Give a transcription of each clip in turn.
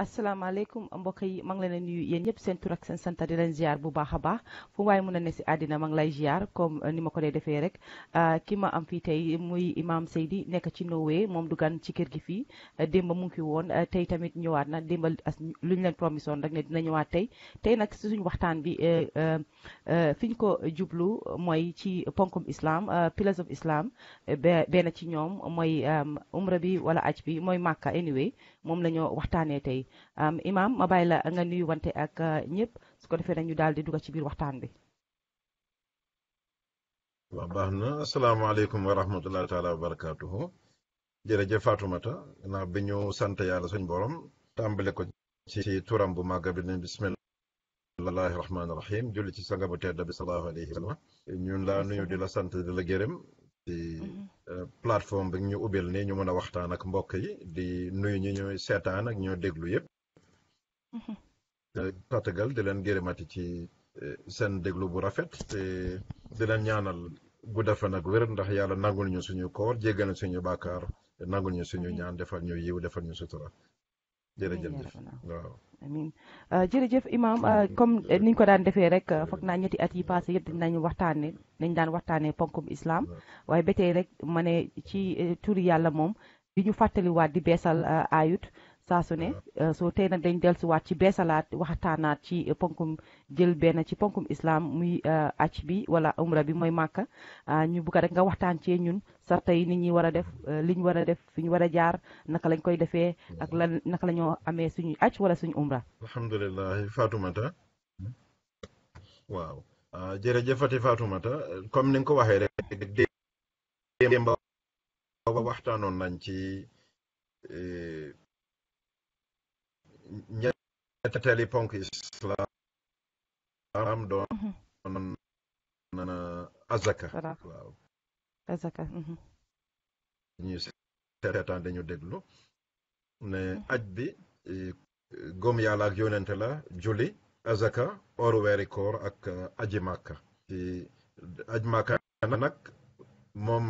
asalaamaaleykum mbokk yi maa ngi leen di nuyu yéen ñëpp seen tur ak seen sant di leen ziar bu baax a baax fu waaye mun a ne si àddina maa ngi lay ziar comme ni ma ko dee defee rek ki ma am fii tey muy Imam Seydi nekk ci Norway moom du gan ci kër gi fii démb mu ngi fi woon tey tamit ñëwaat na démb lu ñu leen promisoon rek ne dina ñëwaat tey nag si suñu waxtaan bi fi ñu ko jublu mooy ci ponkum islam pillars of islam benn ci ñoom mooy umra bi wala aj bi mooy Màkka anyway moom la ñoo waxtaanee tey Imam ma bàyyi la nga nuyu wante ak ñëpp su ko defee nañu daal di dugg ci biir waxtaan bi. waaw baax na asalaamaaleykum wa rahmatullahi taala wa barakaatuhu jërëjëf Fatoumata gannaaw bi ñu sant yàlla suñ borom tàmbale ko ci turam bu màgg bi ne bismillahi rahmaani rahim julli ci sanga bu tedd bi sallallahu alayhi wa sallam ñun laa nuyu di la sant di la gërëm ci plateforme bi ñu ubbil nii ñu mën a waxtaan ak mbokk yi di nuyu ñi ñuy seetaan ak ñoo déglu yëpp tatagal di leen gërëmati ci seen déglu bu rafet te di leen ñaanal gudda fan ak wér ndax yàlla nangul ñu suñu koor jéggal suñu bàkkaar nangul ñu suñu ñaan defal ñu yiw defal ñu sutura jërëjëf waaw amiin jërëjëf Imam comme niñ ko daan defee rek foog naa ñetti at yi passé yëpp nañ daan waxtaanee ponkum islam waaye ba tey rek ma ne ci turi yàlla moom di ñu fàttaliwaat di beesal ayut saa su ne soo tey nag dañ dellusiwaat ci beesalaat waxtaanaat ci ponkum jël benn ci ponkum islam muy aj bi wala umra bi mooy màkka ñu bugg rek nga waxtaan cee ñun sarta yi nit ñi war a def liñ war a def fi ñu war a jaar naka lañ koy defee ak lan naka la ñoo amee suñu aj wala suñu umra. alhamdulilah Fatoumata waaw jërëjëfati Fatoumata comme ni nga ko waxee rek démb waxtaanoon nañ ci ñetteeli ponk islam doon na azaka waaw azaka ñuy seetaan dañu déglu ne aj bi gëm yàlla ak yonente la julli azaka oru weeri koor ak aji màkka ci aj màkka nag moom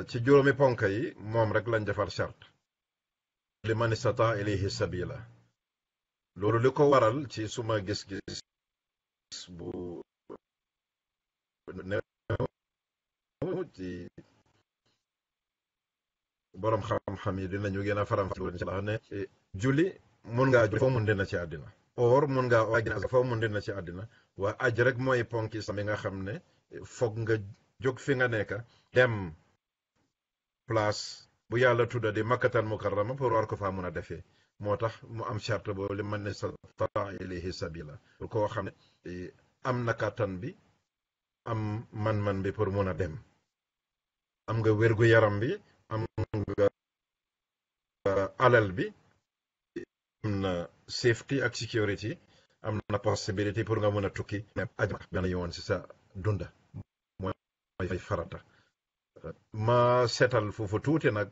ci juróomi ponk yi moom rek lañ defar charte li man istata ilayhi sabila loolu li ko waral ci suma gis-gis bu ci borom xam-xam yi dinañu gën a faram-fàccee ci la ne julli mun ngaa julli foo mun dina ci àddina or mun ngaa waaj foo mun dina ci àddina waa aj rek mooy ponk islam yi nga xam ne foog nga jóg fi nga nekk dem place bu yàlla tudda di makkatal mukarrama pour war ko faa mun a defee moo tax mu am charte boobu li man istata ilayhi sabila pour koo xam ne am na kàttan bi am man-man bi pour mun a dem am nga wérgu yaram bi am nga alal bi am na safety ak security am na possibility pour nga mun a tukki aj benn yoon si sa dunda mooy farata ma seetal foofu tuuti nag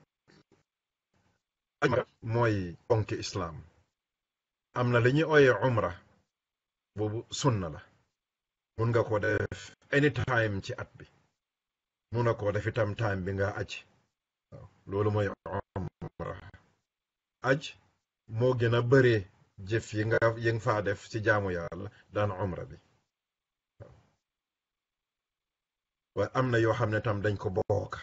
mooy ponki islam am na li ñuy ooyee umra boobu sunna la mun nga ko def anytime ci at bi mun na ko def itam time bi nga aj waaw loolu mooy umra aj moo gën a bëri jëf yi nga faa def ci jaamu yàlla daan umra bi waaw waaye am na yoo xam ne tam dañ ko bokk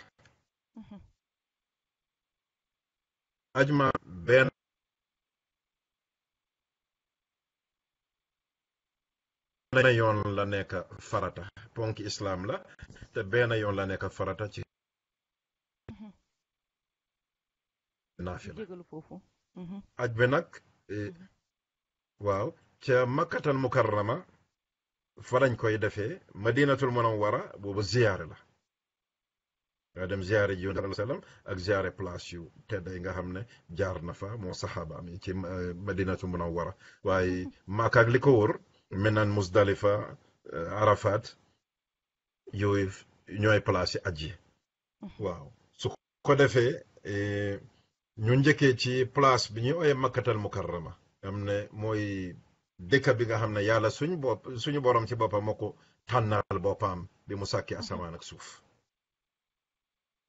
aj ma benn yoon la nekk farata ponki islam la te benn yoon la nekk farata ci naafila aj bi nag waaw ca makkatal mukarrama fa lañ koy defee madinatul munawwara boobu ziyaare la nga dem ziyaare ji yonent sallam ak ziyaare place yu tedd yi nga xam ne jaar na fa moo saxaabaam yi ci madinatul munawwara waaye Makka ak li ko wër Minan Muzdalifa Arafat yooyu ñooy place yi aj yi waaw su ko defee ñu njëkkee ci place bi ñuy ooyee makkatal mukarrama am ne mooy dëkk bi nga xam ne yàlla suñu borom ci boppam moo ko tànnal boppam bi mu sàkki asamaan ak suuf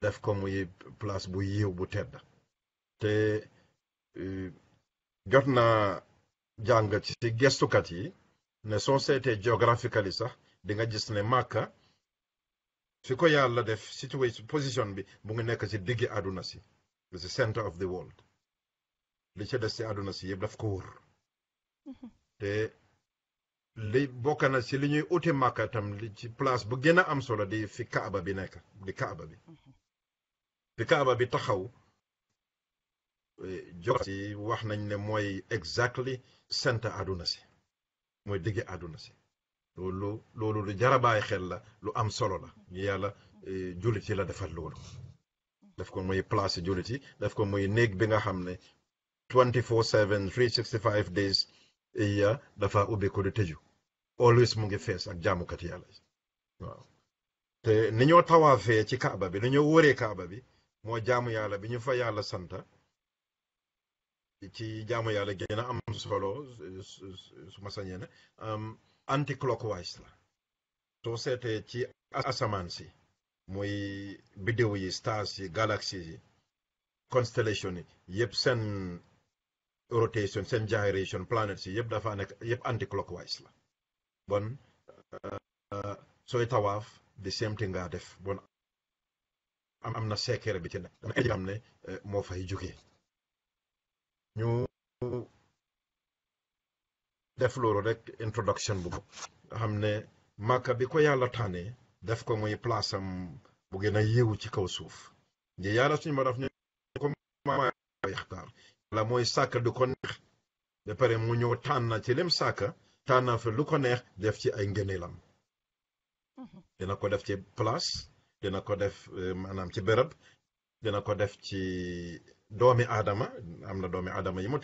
def ko muy place bu yiw bu tedd te jot naa jàng ci gestukat yi ne soo seetee géographically sax di nga gis ne Màkka fi ko yàlla def situation position bi mu ngi nekk ci diggi àdduna si the center of the world li ci des ci àdduna si yëpp daf ko wër te li bokk na ci li ñuy uti Màkka tam li ci place bu gën a am solo di fi Kaaba bi nekk di Kaaba bi fi Kaaba bi taxaw si wax nañ ne mooy exactly center àdduna si mooy diggi àdduna si loolu lu jar a bàyyi xel la lu am solo la ñu yàlla jullit yi la defal loolu daf ko muy place jullit yi daf ko muy néeg bi nga xam ne 24/7 365 days iya dafa ubbi ko di tëju always mu ngi fees ak jaamukat yàlla waaw te ni ñoo tawaafee ci Kaaba bi ni ñoo wëree Kaaba bi moo jaamu yàlla bi ñu fa yàlla santa ci jaamu yàlla gën a am solo su ma sañee ne anti clockwise la soo seetee ci asamaan si muy biddew yi stars yi galaxies yi constellation yi yëpp seen rotation seen gyration planets yi yëpp dafa nekk yëpp anti clockwise la bon sooy tawaaf the same thing nga def bon am na secret bi ci nekk dana xam ne moo fay jógee ñu def loolu rek introduction bu nga xam ne Màkka bi ko yàlla tànnee def ko muy place am bu gën a yéewu ci kaw suuf nji yàlla suñu ma daf ñu ko ma yaxtaar la mooy sàkk du ko neex ba pare mu ñëw tànn ci lim sàkk tànn fa lu ko neex def ci ay ngëneelam dina ko def ci place dina ko def maanaam ci béréb dina ko def ci doomi aadama am na doomi aadama yi mu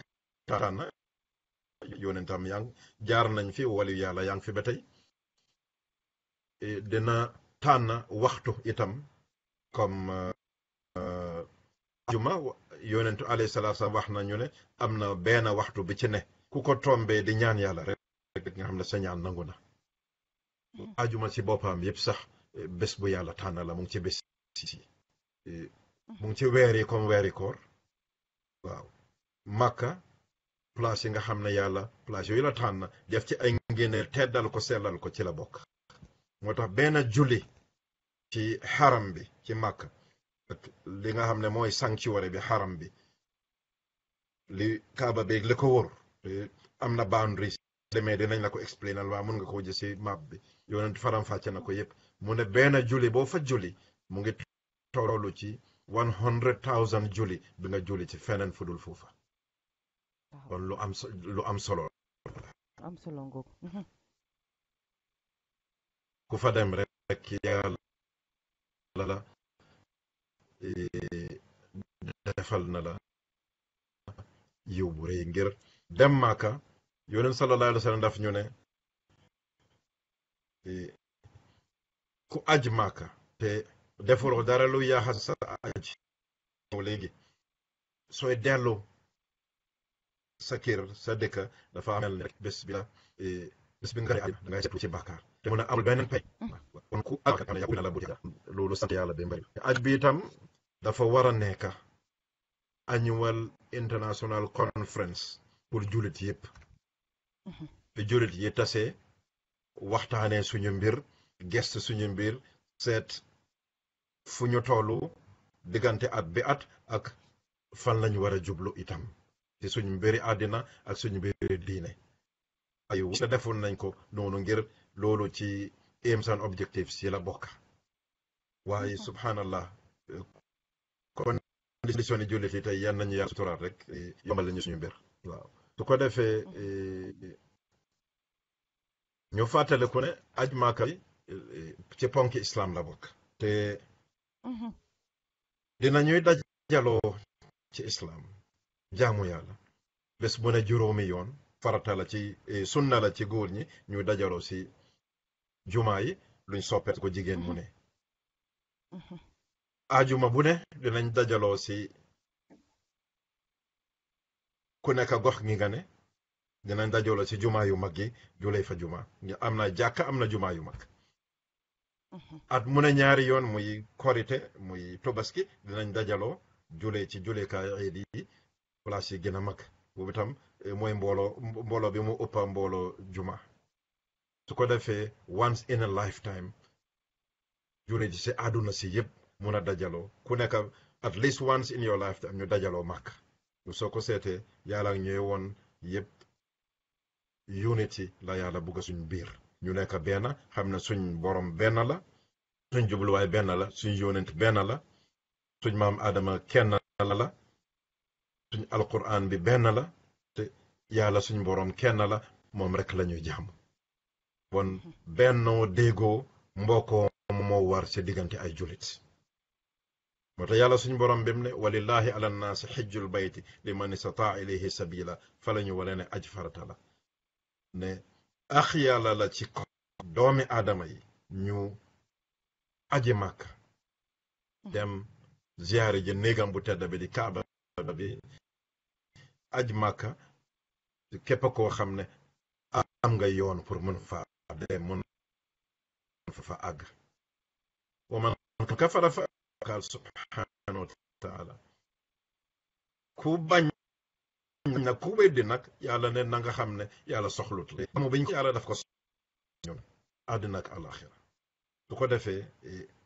tànn yonentam yaa ngi jaar nañ fi wali yàlla yaa ngi fi ba tey dina tànn waxtu itam comme juma yonentu alayhi salaatu salaam wax nañu ne am na benn waxtu bi ci ne ku ko tombee di ñaan yàlla rek nga xam ne sa ñaan nangu na ajuma ci boppam yëpp sax bés bu yàlla tànn la mu ngi ci bés si mu ngi ci weer yi comme weeri koor waaw Màkka place yi nga xam ne yàlla place yooyu la tànn def ci ay ngéneel teddal ko sellal ko ci la bokk moo tax benn julli ci xaram bi ci Màkka ak li nga xam ne mooy sanctuary bi xaram bi li Kaaba bi li ko wër am na boundaries demee dinañ la ko explainal waa mun nga ko gis ci map bi yonent faram fàcce na ko yëpp mu ne benn julli boo fa julli mu ngi tollu ci 100,000 julli bi nga julli ci feneen fudul foofa kon lu am solo am solo ngoog ku fa dem rek yàlla la defal na la yiw bu rëy ngir dem Màkka yonent sallallahu alayhi wa sallam daf ñu ne ku aj Màkka te defuloo dara lu yaaxal sa aj léegi sooy dellu sa kër sa dëkk dafa mel ne rek bés bi nga aj da ngay seetu ci bàkkaar te mun a amul beneen pay kon ku aj xam ne yàqu na la bu loolu sant yàlla bi mbari aj bi itam dafa war a nekk annual international conference pour jullit yëpp fi jullit yi tase waxtaanee suñu mbir gest suñu mbir seet fu ñu tollu diggante at bi at ak fan lañu war a jublu itam ci suñu mbiri àddina ak suñu mbiri diine ayu te defoon nañ ko noonu ngir loolu ci aims and objectives yi la bokk waaye subhanallah condition yi jullit yi tey yan nañu yàlla suturaat rek yombal lañu suñu mbir waaw su ko defee ñu fàttaliku ne aj Màkka bi ci ponki islam la bokk te dinañuy dajaloo ci islam jaamu yàlla bés bu ne juróomi yoon farata la ci sunna la ci góor ñi ñu dajaloo si jumaa yi luñ soppet ko jigéen mu ne ajuma bu ne dinañ dajaloo si ku nekk gox gi nga ne dinañ dajaloo si jumaa yu mag yi julay fa juma am na jàkka am na jumaa yu mag at mu ne ñaari yoon muy korite muy tobaski dinañ dajaloo julee ci julekaay iid yi place yi gën a mag boobu itam mooy mbooloo bi mu ëppa mbooloo juma su ko defee once in a lifetime jullit yi si àdduna si yëpp mun a dajaloo ku nekk at least once in your lifetime ñu dajaloo màkk soo ko seetee yàlla ñooy woon yëpp unity la yàlla bugg suñ biir ñu nekk benn xam ne suñ borom benn la suñ jubluwaay benn la suñ yónent benn la suñ maam Adama kenn la suñ alquran bi benn la te yàlla suñ borom kenn la moom rek la ñuy jaamu bon bennoo déggoo mbokkoo moo war ci diggante ay julit moo tax yàlla suñ borom bi mu ne walillahi ala nnaasi xijjul bayti liman istataa ilayhi sabila fa la ñu wale ne aj farata la ne ax yàlla la ci doomi aadama yi ñu aji màkk dem ziyaare ji néegam bu tedd bi di kaaba bi aj màkka képp koo xam ne am nga yoon pour mën fa dem mën fa àgg wa man kafara fa qaal subhanahu wa taala ku bañ nag ku weddi nag yàlla ne na nga xam ne yàlla soxlut la amu biñ ko yàlla daf ko ñun àddina ak alaxira su ko defee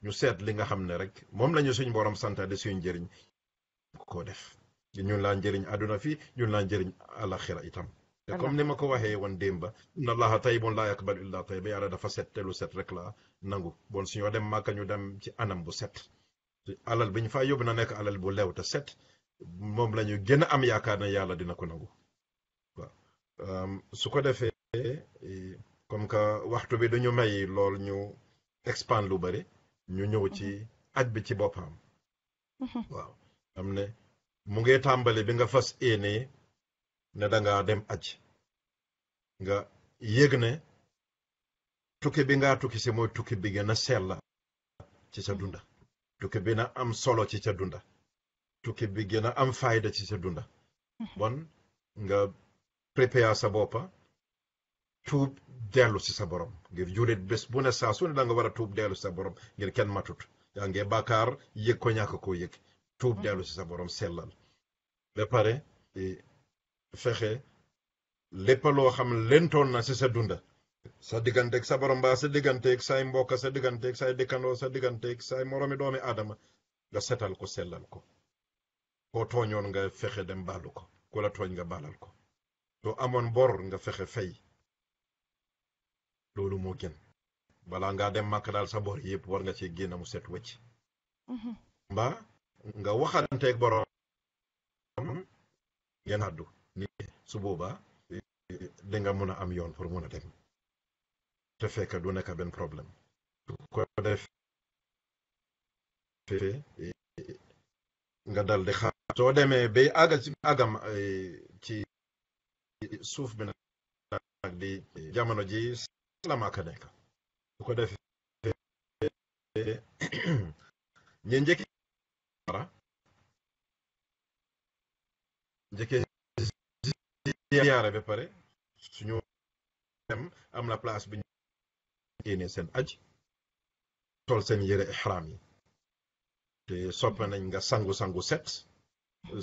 ñu seet li nga xam ne rek moom lañu suñ borom santa di suñ njëriñ ko def ñun laa njëriñ àdduna fii ñun laa njëriñ alaxira itam te comme ni ma ko waxee woon démba inna allaha tayyibun laa yaqbalu illa tayyiba yàlla dafa set te lu set rek la nangu bon suñoo dem màkka ñu dem ci anam bu set alal bi ñu faa yóbbu na nekk alal bu lew te set moom la ñu gën a am yaakaar ne yàlla dina ko nangu waaw su ko defee comme que waxtu bi duñu may lool ñu expand lu bari ñu ñëw ci aj bi ci boppam waaw am ne mu ngi tàmbali bi nga fas éenee ne danga dem aj nga yëg ne tukki bi nga tukki si mooy tukki bi gën a sell ci sa dunda tukki bi na am solo ci sa dunda tukki bi gën a am fayda ci sa dunda bon nga prépare sa boppa tuub dellu si sa borom ngir julit bés bu ne saa su ne da nga war a tuub dellu si sa borom ngir kenn matut yaa ngi bàkkaar yëg ko ñàkk koo yëg tuub dellu si sa borom sellal ba pare fexe lépp loo xam lentoon na si sa dunda sa digganteeg sa borom ba sa digganteeg say mbokk sa digganteeg say dëkkandoo sa digganteeg say moromi doomi aadama nga setal ko sellal ko koo tooñoon nga fexe dem baalu ko ku la tooñ nga baalal ko soo amoon bor nga fexe fay loolu moo gën balaa ngaa dem màkk daal sa bor yëpp war nga ci génn mu set wecc mbaa nga waxanteeg borom ngeen àddu ni su boobaa di nga mun a am yoon pour mun a dem te fekk du nekk benn problème su ko defee nga dal di xaar soo demee bay àggam ci suuf bi nag di jamono ji la Màkka nekk su ko defee ñi njëkkee ziyaare ba pare suñu dem am na place bi ñu génnee seen aj sol seen yére ihram yi te soppe nañ nga sangu set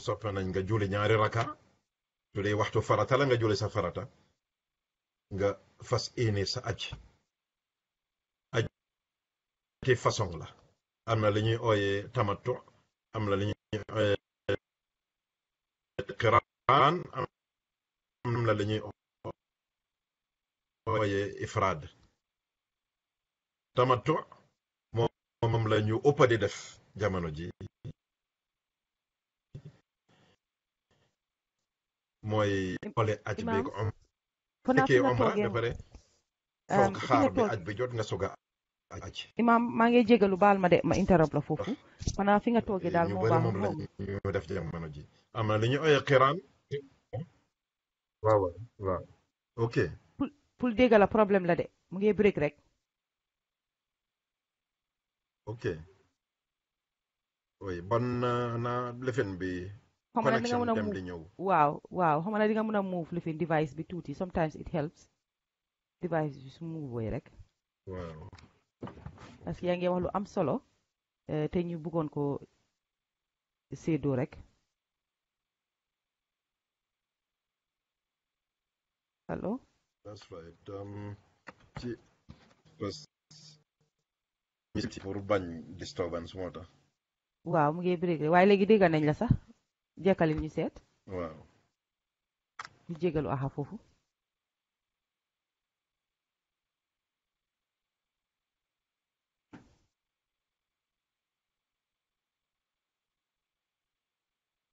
soppe nañ nga julli ñaari raka su dee waxtu farata la nga julli sa farata nga fas éene sa aj ti façon la am na li ñuy ooyee tamattu am na li ñuy ooyee qiraan am na li ñuy ooyee ifraad tamattu moom la ñu ëpp di def jamono ji mooy xoole aj bi ko om fekkee omra ba pare foog xaar bi aj bi jot nga soga aj Imam maa ngi jégalu baal ma de ma interrompre la foofu xanaa fi nga toogee daal moo baax moom la ñu def jamono ji am na li ñu ooyee qiraan waaw ok pour dégg la problème la de mu ngi break rek ok oui bon na lifin bi xam na di nga mën a dem di ñëw waaw xam na di nga mën a move lifin device bi tuuti sometimes it helps device bi su move rek waaw parce que yaa ngi wax lu am solo te ñu bëggoon ko séddoo rek allo. That's right. ci parce que pour bañ disturbance moo tax. waaw mu ngi break waaye léegi dégg nañ la sax jekkali ñu seet waaw. ñu jégalu aha foofu.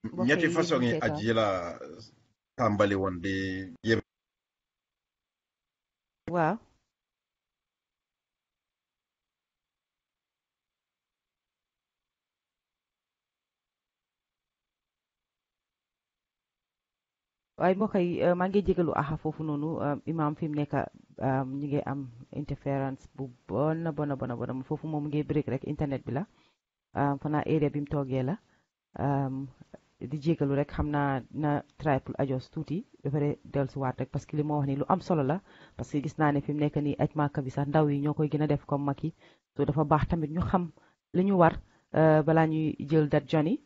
mbokk ñetti yi yéen façon ñi yi aj seetaan yi la tàmbali woon di yéem. waaw waaye mbokk yi maa ngi jégalu aha foofu noonu imam fi mu nekk ñu ngi am interférence bu bona foofu moom mu ngi break rek internet bi la fanaa area bi mu toogee la di jégalu rek xam naa na try pour ajos tuuti ba pare dellusiwaat rek parce que li moo wax ni lu am solo la parce que gis naa ne fi mu nekk nii aj Màkka bi sax ndaw yi ñoo koy gën a def comme mag yi so dafa baax tamit ñu xam li ñu war balaa ñuy jël dat joni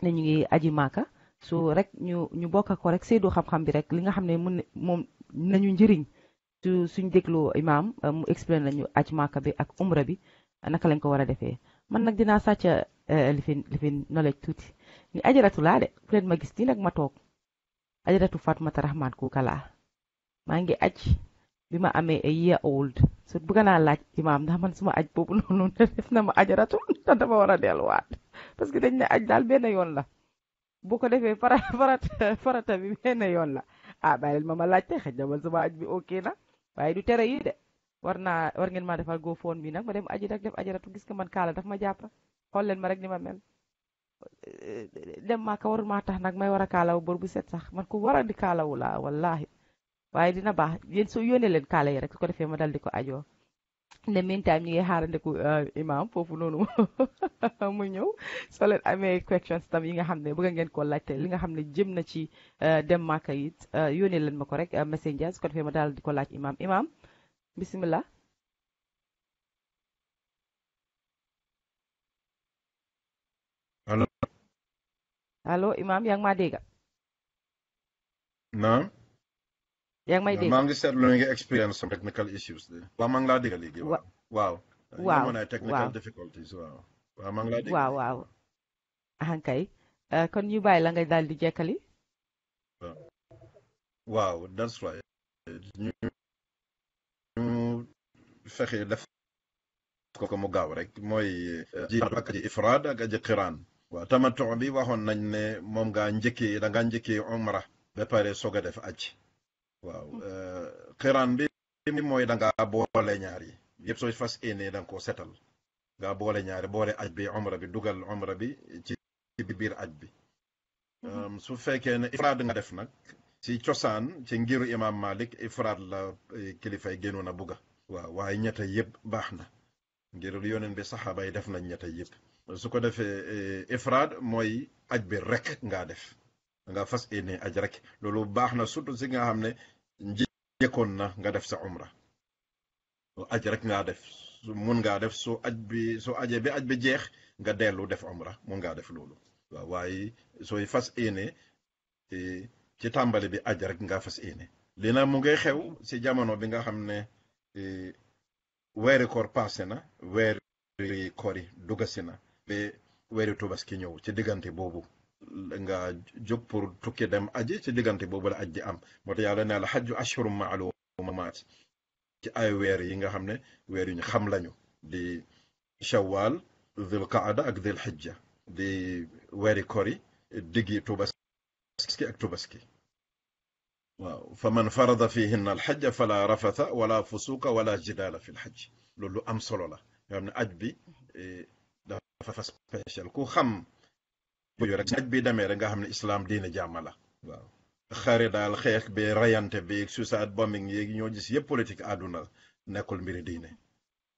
ne ñu ngi aji Màkka so rek ñu bokk ko rek séedoo xam-xam bi rek li nga xam ne mun moom nañu njëriñ suñ dégloo imaam mu explain nañu aj Màkka bi ak umra bi naka lañ ko war a defee man nag dinaa sàcc lifin knowledge tuuti ni ajaratu laa de fu leen ma gis nii nag ma toog ajaratu Fatmata Rahman Kuka laa maa ngi aj bi ma amee a year old so bëgg naa laaj imaam ndax man suma aj boobu noonu def na ma ajaratu ndax dama war a delluwaat parce que dañ ne aj daal benn yoon la boo ko defee farata bi benn yoon la ah bàyyil ma laajte xëj na man suma aj bi ok na waaye du tere yi de war ngeen maa defal go phone bi nag ma dem aji rek def ajaratu gis nga man kaala daf ma jàpp xool leen ma rek ni ma mel dem maa ka warul maa tax nag may war a kaalawu bor bu set sax man ko war a di kaalawu laa wallahi waaye dina baax yéen soo yónnee leen kaala yi rek su ko defee ma dal di ko ajoo ne meantime ñu ngi xaarandeku imam foofu noonu mu ñëw soo leen amee questions tam yi nga xam ne bëgg ngeen koo laajte li nga xam ne jëm na ci dem Màkka it yónnee leen ma ko rek messenger su ko defee ma daal di ko laaj imam bismillah allo imam yaa ngi maa dégg naam. yaa ngi may dégg maa ngi seetlu ñu ngi experience some technical issues de. waaw maa ngi laa dégg léegi. waaw. waaw amoon ay technical difficulties waaw. waaw maa ngi laa dégg. waaw ahankay kon ñu bàyyi la nga daal di jekkali. waaw that's right. ñu fexe def ko mu gaaw rek mooy ji ak aji ifraad ak aji qiraan. waaw tamattu bi waxoon nañ ne moom ngaa njëkkee da ngaa njëkkee umra ba pare soog a def aj. waaw qiraan bi mooy da ngaa boole ñaar yi yëpp soo fas yéenee da nga koo setal nga boole ñaari boole aj bi umra bi dugal umra bi ci biir aj bi. su fekkee ne ifraad nga def nag ci cosaan ci ngiru imam Malik ifraad la kilifay génnoon a bugga. waaw waaye ñetta yëpp baax na ngir yoneen bi saxaaba yi def nañ ñetta yëpp. su ko defee ifraad mooy aj bi rek ngaa def nga fas yéene aj rek loolu baax na surtout si nga xam ne njëkkoon na nga def sa umra aj rek ngaa def mun ngaa def su ajee bi aj bi jeex nga dellu def umra mun ngaa def loolu. waaw waaye sooy fas yéene ci tàmbali bi aj rek nga fas yéene. li na mu ngay xew si jamono bi nga xam ne weeri koor passé na weeri koor yi dugasi na ba weeri tubaski ñëw ci diggante boobu nga jóg pour tukki dem aji ci diggante boobu la aj di am moo tax yàlla ne la xajju ashhurum ma'lumaat ci ay weer yi nga xam ne weer yu ñu xam lañu di shawwal dhul qaada ak dhul hijja di weeri kori diggi tubaski ak tubaski. waaw fa man farada fihinna alxajja fala rafatha wala fusuqa wala jidaala fi lxajj loolu am solo la nga xam ne aj bi dafa fa spécial ku xam yooyu rek aj bi demee rek nga xam ne islam diine jàmm la. waaw xare daal xeex bi rayante bi suicide bombing yéegi ñoo gis yëpp politique àdduna nekkul mbiri diine.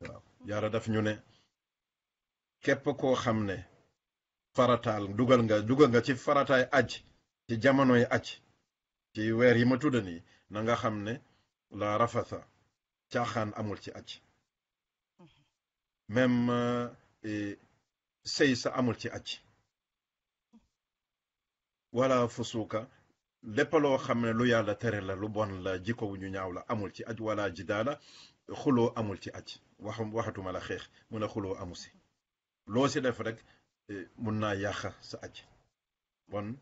waaw jaara daf ñu ne képp koo xam ne farataal dugal nga ci farataay aj ci jamonoy aj ci weer yi ma tudda nii na nga xam ne la rafatha caaxaan amul ci aj même sëy sa amul ci aj wala fusuuka lépp loo xam ne lu yàlla tere la lu bon la jikko wu ñu ñaaw la amul ci aj wala jidaala xuloo amul ci aj waxatuma la xeex mun a xuloo amu si loo si def rek mun naa yàq sa aj bon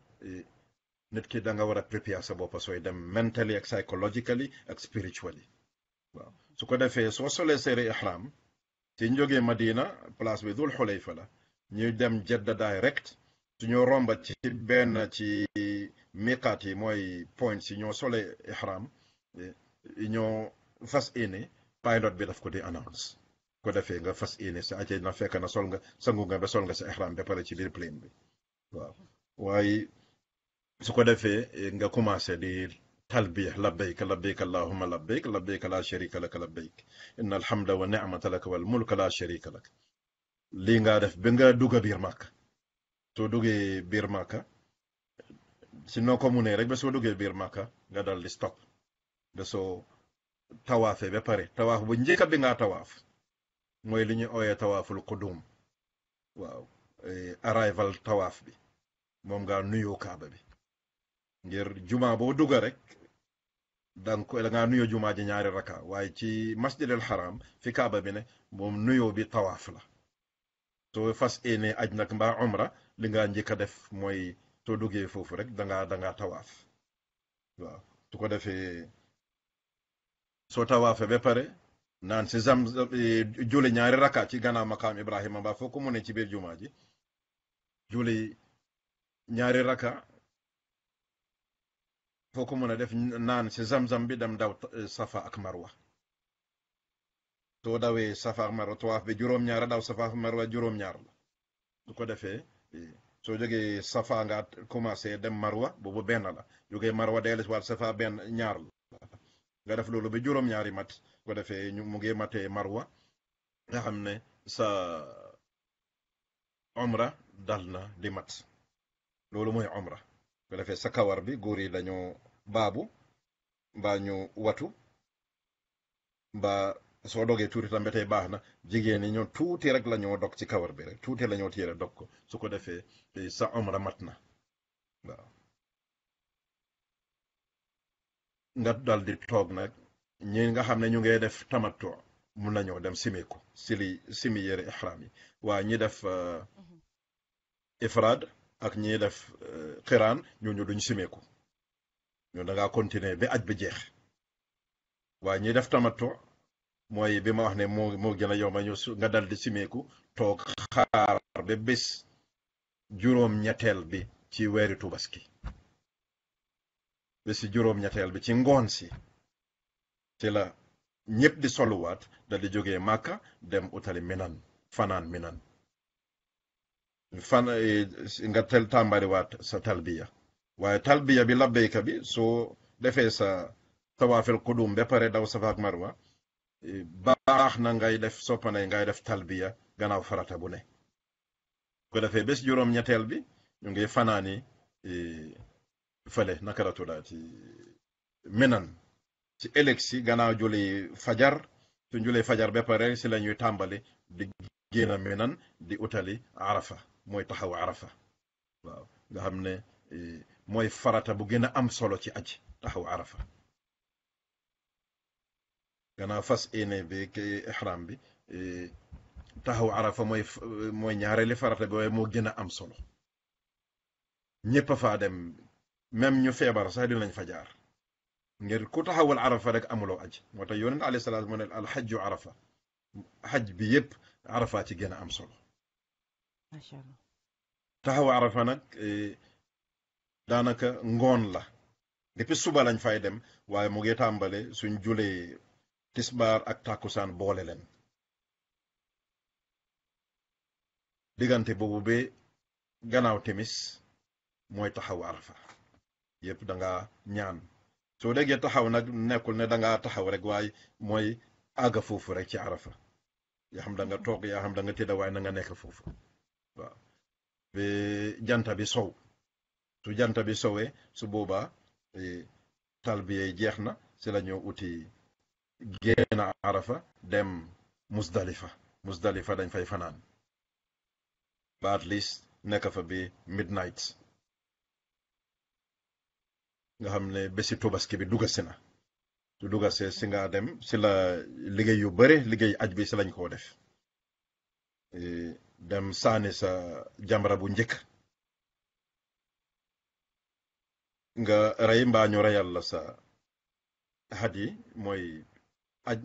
nit ki da nga war a prépare sa bopp sooy dem mentally ak psychologically ak spiritually waaw su ko defee soo solee seere ihram ci jógee Madina place bi Dul Xulayfa la ñuy dem Jedda direct suñoo romba ci benn ci miqaat yi mooy point si ñoo solee ihram ñoo fas yéene pilot bi daf ko di announce ko defee nga fas yéene sa aje na fekk na sol nga sangu nga ba sol nga sa ihram ba pare ci biir plane bi waaw waaye su ko defee nga commencé di talbiya labbayk labbayk allahumma labbayk labbayk la sharika laka labbayk inna alhamda wa ni'mata laka wal mulka la sharika lak lii nga def ba nga dugg biir Màkka soo duggee biir Màkka si noo ko munee rek ba soo duggee biir Màkka nga dal di stop ba soo tawaafee ba pare tawaaf bu njëkk bi nga tawaaf mooy li ñuy ooyee tawaaful qudum waaw arrival tawaaf bi moom nga nuyoo kaaba bi ngir juma boo dugga rek danga ko da ngaa nuyoo juma ji ñaari raka waaye ci masjidil haram fi kaaba bi ne moom nuyoo bi tawaaf la soo fas yéene aj nag mbaa umra li nga njëkk a def mooy soo duggee foofu rek dangaa tawaaf waaw su ko defee soo tawaafee ba pare naan si julli ñaari raka ci gannaaw maqaam Ibrahima mbaa foo ko mu ne ci biir juma ji julli ñaari raka foo ko mën a def naan si zamzam bi dem daw safa ak marwa soo dawee safa ak marwa tawaaf bi juróom-ñaar daw safa ak marwa juróom-ñaar la su ko defee soo jógee safa nga commencé dem marwa boobu benn la jógee marwa dellu si waat safa benn ñaar la nga def loolu ba juróom-ñaari mat su ko defee mu ngi matee marwa nga xam ne sa umra dal na di mat loolu mooy umra ko defee sa kawar bi góor yi dañoo baabu mbaa ñu watu mbaa soo dogee tuuti tam ba tey baax na jigéen ñi ñoo tuuti rek la ñoo dog ci kawar bi rek tuuti la ñoo tiire dog ko su ko defee sa umra mat na waaw nga dal di toog nag ñi nga xam ne ñu ngay def tamattu mun nañoo dem simiku simi yére ihram yi waa ñi def ifraad ak ñi def xiraan ñooñu duñ simeeku ñoo da ngaa continuer ba aj bi jeex waaye ñi def tamattu mooy bi ma wax ne moo gën a yomb ñu nga dal di simeeku toog xaar ba bés juróom-ñetteel bi ci weeri tubaski bési juróom-ñetteel bi ci ngoon si ci la ñëpp di soluwaat dal di jógee Màkka dem utali Minan fanaan Minan nga tàmbaliwaat sa talbiya waaye talbiya bi labbayka bi soo defee sa tawaafil qudum ba pare daw safa ak marwa baax na ngay def soppane ngay def talbiya gannaaw farata bu ne ko defee bés juróom-ñetteel bi ñu ngi fanaani fële naka la tuddaati Minan ci ëllëg si gannaaw julli fajar suñ julli fajar ba pare si la ñuy tàmbali di génn Minan di utali Arafa mooy taxaw Arafa waaw nga xam ne mooy farata bu gën a am solo ci aj taxaw Arafa gannaaw fas yéene bi ki ihram bi taxaw Arafa mooy ñaareeli farata bi waaye moo gën a am solo ñëpp a faa dem même ñu feebar sax dinañ fa jaar ngir ku taxawal Arafa rek amuloo aj moo tax yonent alayhi salaam mu ne alxajju Arafa xaj bi yëpp Arafa ci gën a am solo macha allah taxaw Arafa nag daanaka ngoon la depuis suba lañ fay dem waaye mu ngi tàmbale suñ julee tisbaar ak tàkkusaan boole leen diggante boobu ba gannaaw timis mooy taxaw Arafa yëpp da nga ñaan soo déggee taxaw nag nekkul ne da ngaa taxaw rek waaye mooy àgga foofu rek ci Arafa yaa xam da nga toog yaa xam da nga tëdda waaye na nga nekk foofu waaw ba janta bi sow su janta bi sowee su boobaa talbiya jeex na si la ñoo uti génn Arafa dem Musdalifa dañ fay fanaan ba at least nekk fa bi midnight nga xam ne bési Tabaski bi dugasi na su dugasee si nga dem si la liggéey yu bëri liggéey aj bi si lañ koo def dem saani sa jamra bu njëkk nga rey mbaa ñu reyal la sa xat yi mooy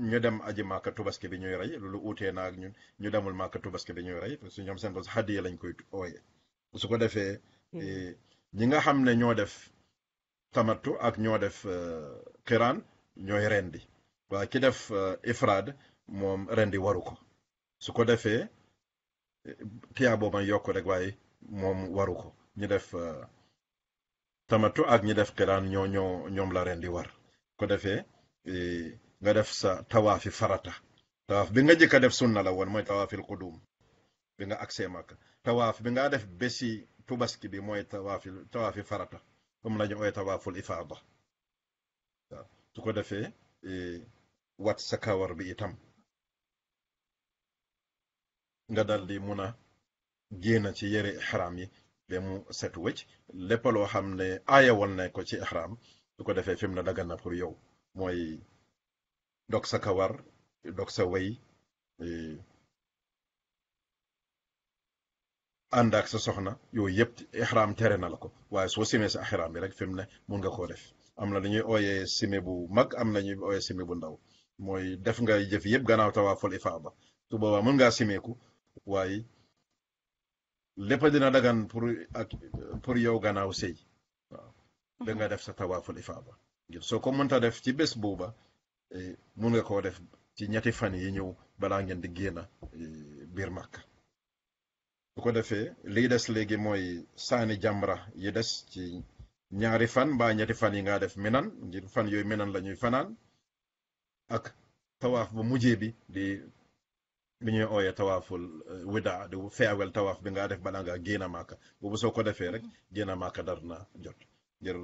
ñu dem aji màkka Tabaski bi ñuy rey loolu uutee na ak ñu demul màkka Tabaski bi ñuy rey parce que ñoom seen bos xat yi lañ koy ooye su ko defee ñi nga xam ne ñoo def tamattu ak ñoo def xiraan ñooy rendi waaye ki def ifraad moom rendi waru ko su ko defee tiyaa booba yokk rek waaye moom waru ko ñi def tamattu ak ñi def xiraan ñoom la rendi war ko defee nga def sa tawaafi farata tawaaf bi nga jëkk a def sunna la woon mooy tawaafil qudum bi nga agsee Makka tawaaf bi nga def bési Tabaski bi mooy tawaafi farata comme la ñu ooy tawaaful ifaada waaw su ko defee wat sa kawar bi itam nga dal di mun a génn ci yére ihram yi ba mu set wëcc lépp loo xam ne aayawal na ko ci ihram su ko defee fi mu ne dagan na pour yow mooy dog sa kawar dog sa wéy ànd ak sa soxna yooyu yëpp ihram tere na la ko waaye soo simee sa ihram bi rek fi mu ne mun nga koo def am na lu ñuy ooyee sime bu mag am na ñuy ooyee sime bu ndaw mooy def nga jëf yëpp gannaaw tawaaful ifaada su boobaa mën ngaa simeeku waaye lépp dina dagan pour yow gannaaw sëy waaw da nga def sa tawaaful ifaada ngir soo ko mënta def ci bés booba mun nga koo def ci ñetti fan yi ñëw balaa ngeen di génn biir Makka su ko defee lii des léegi mooy saani jamra yi des ci ñaari fan mbaa ñetti fan yi nga def minan ngir fan yooyu minan la ñuy fanaan ak tawaaf bu mujjee bi di li ñuy ooyee tawaaful wida di feewel tawaaf bi nga def balaa ngaa génn Makka boobu soo ko defee rek génn Makka dar na jot ngir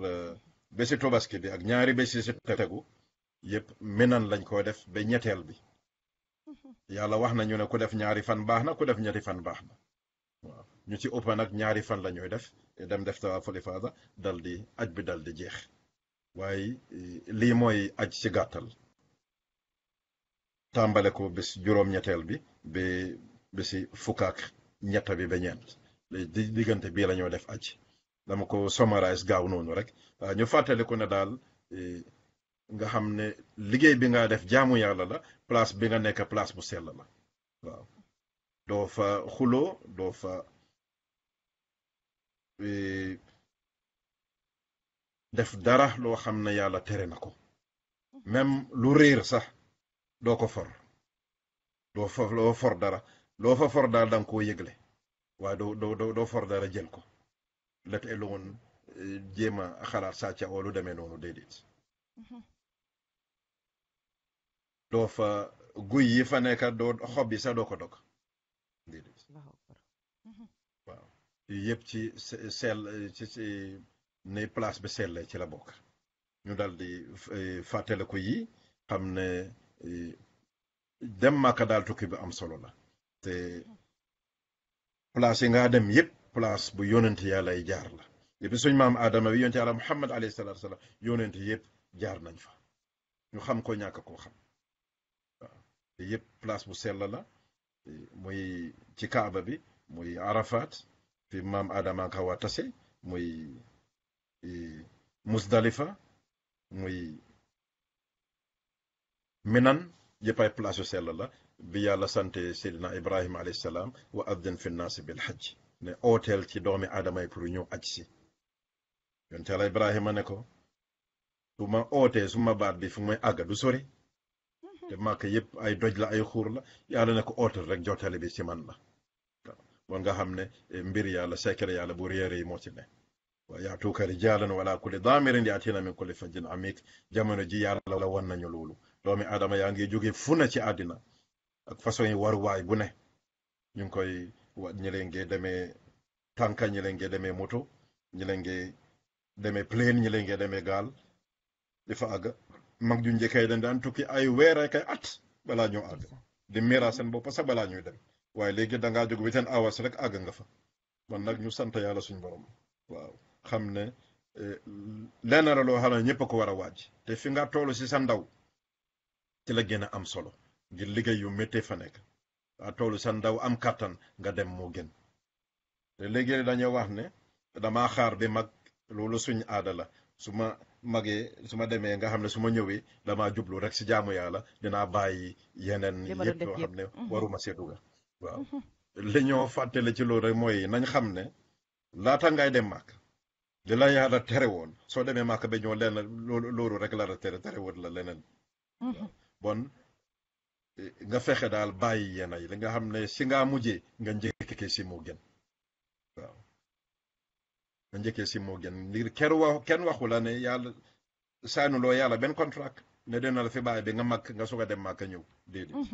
bési Tabaski bi ak ñaari bési si tegu yëpp minan lañ ko def ba ñetteel bi yàlla wax na ñu ne ku def ñaari fan baax na ku def ñetti fan baax na waaw ñu ci ëpp nag ñaari fan la ñuy def dem def tawaaful ifaada dal di aj bi dal di jeex waaye lii mooy aj ci gàttal tàmbale ko bis juróom-ñetteel bi ba bisi fukk ak ñett bi ba ñeent diggante bii la ñoo def aj dama ko summarize gaaw noonu rek ñu fàttali ko ne daal nga xam ne liggéey bi nga def jaamu yàlla la place bi nga nekk place bu sell la waaw doo fa xuloo doo fa def dara loo xam ne yàlla tere na ko même lu réer sax doo ko for doo for dara loo fa for daal danga koo yëgle waaye doo for dara jël ko let alone jéem a xalaat sàcca oo lu demee noonu déedéet doo fa guy yi fa nekk doo xob yi sax doo ko dog déedéet waaw yëpp ci ci ne place bi selle ci la bokk ñu dal di fàttale ko yi xam ne dem Màkka daal tukki bi am solo la te place yi nga dem yëpp place bu yonent yàlla yi jaar la depuis suñ maam Adama bi yonent yàlla Muhammad alayhi salaatu wa salaam yonent yëpp jaar nañ fa ñu xam ko ñàkk koo xam waaw te yëpp place bu sell la muy ci Kaaba bi muy Arafat fi maam Adama ak Hawa tase muy Musdalifa muy Minan yëpp ay place yu sell la bi yàlla sante Seydina Ibrahima alayhi salaam wa addin fi nnaasi bil hajj ne ooteel ci doomi aadama yi pour ñëw aj si yonent yàlla Ibrahima ne ko su ma ootee su ma baat bi fu may àgga du sori te màkk yëpp ay doj la ay xuur la yàlla ne ko ootal rek jottali bi ci man la waaw nga xam ne mbir yàlla secret yàlla bu réere yi moo ci ne wa yaatuuka rijaalan wala kulli daamirin yaatina min kulli fajjin amiik jamono ji yàlla la wan nañu loolu doomi aadama yaa ngi jóge fu ne ci àddina ak façon yi waruwaay bu ne ñu ngi koy ñi leen ngi demee tànka ñi leen ngi demee moto ñi leen ngi demee plane ñi leen ngi demee gaal di fa àgg mag ju njëkkay dañ daan tukki ay weer ak ay at balaa ñoo àgg di mira seen bopp sax balaa ñuy dem waaye léegi dangaa jóg within hours rek àgg nga fa man nag ñu sant yàlla suñ borom waaw xam ne lenn la loo xam ne ñëpp a ko war a waaj te fi nga toll si sa ndaw ci la gën a am solo ngir liggéey yu méttee fa nekk waa toll sa ndaw am kàttan nga dem moo gën te léegi dañoo wax ne damaa xaar bi mag loolu suñ aada la su ma magee su ma demee nga xam ne su ma ñëwee damaa jublu rek si jaamu yàlla dinaa bàyyi yeneen yëpp yoo xam ne waruma see dugga waaw li ñoo fàttale ci loolu rek mooy nañ xam ne laata ngay dem màkk di la yàlla tere woon soo demee màkk ba ñoo lenn loolu rek la tere woon la leneen bon nga fexe daal bàyyi yenn yi li nga xam ne si ngaa mujjee nga njëkkee si moo gën waaw nga njëkkee si moo gën ngir kenn waxu la ne yàlla saanuloo yàlla benn contrat ne dina la fi bàyyi bi nga màkk nga soog a dem màkk ñëw déedéet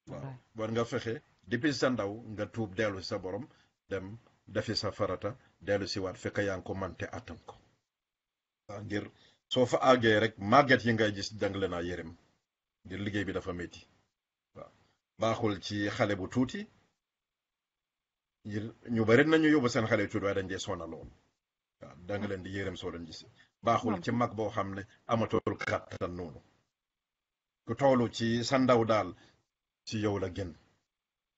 waaw bon nga fexe depuis sa ndaw nga tuub dellu si sa borom dem defi sa farata dellu si waat fekk yaa ngi ko mante attan ko waaw ngir soo fa àggee rek màgget yi ngay gis dang leen a yërëm ngir liggéey bi dafa métti waaw baaxul ci xale bu tuuti ngir ñu bari nañu yóbbu seen xale yu tuuti waaye dañ dee sonna lool waaw danga leen di yërëm soo leen gis baaxul ci mag boo xam ne amatul kàttan noonu ku toolu ci sa ndaw daal ci yow la gën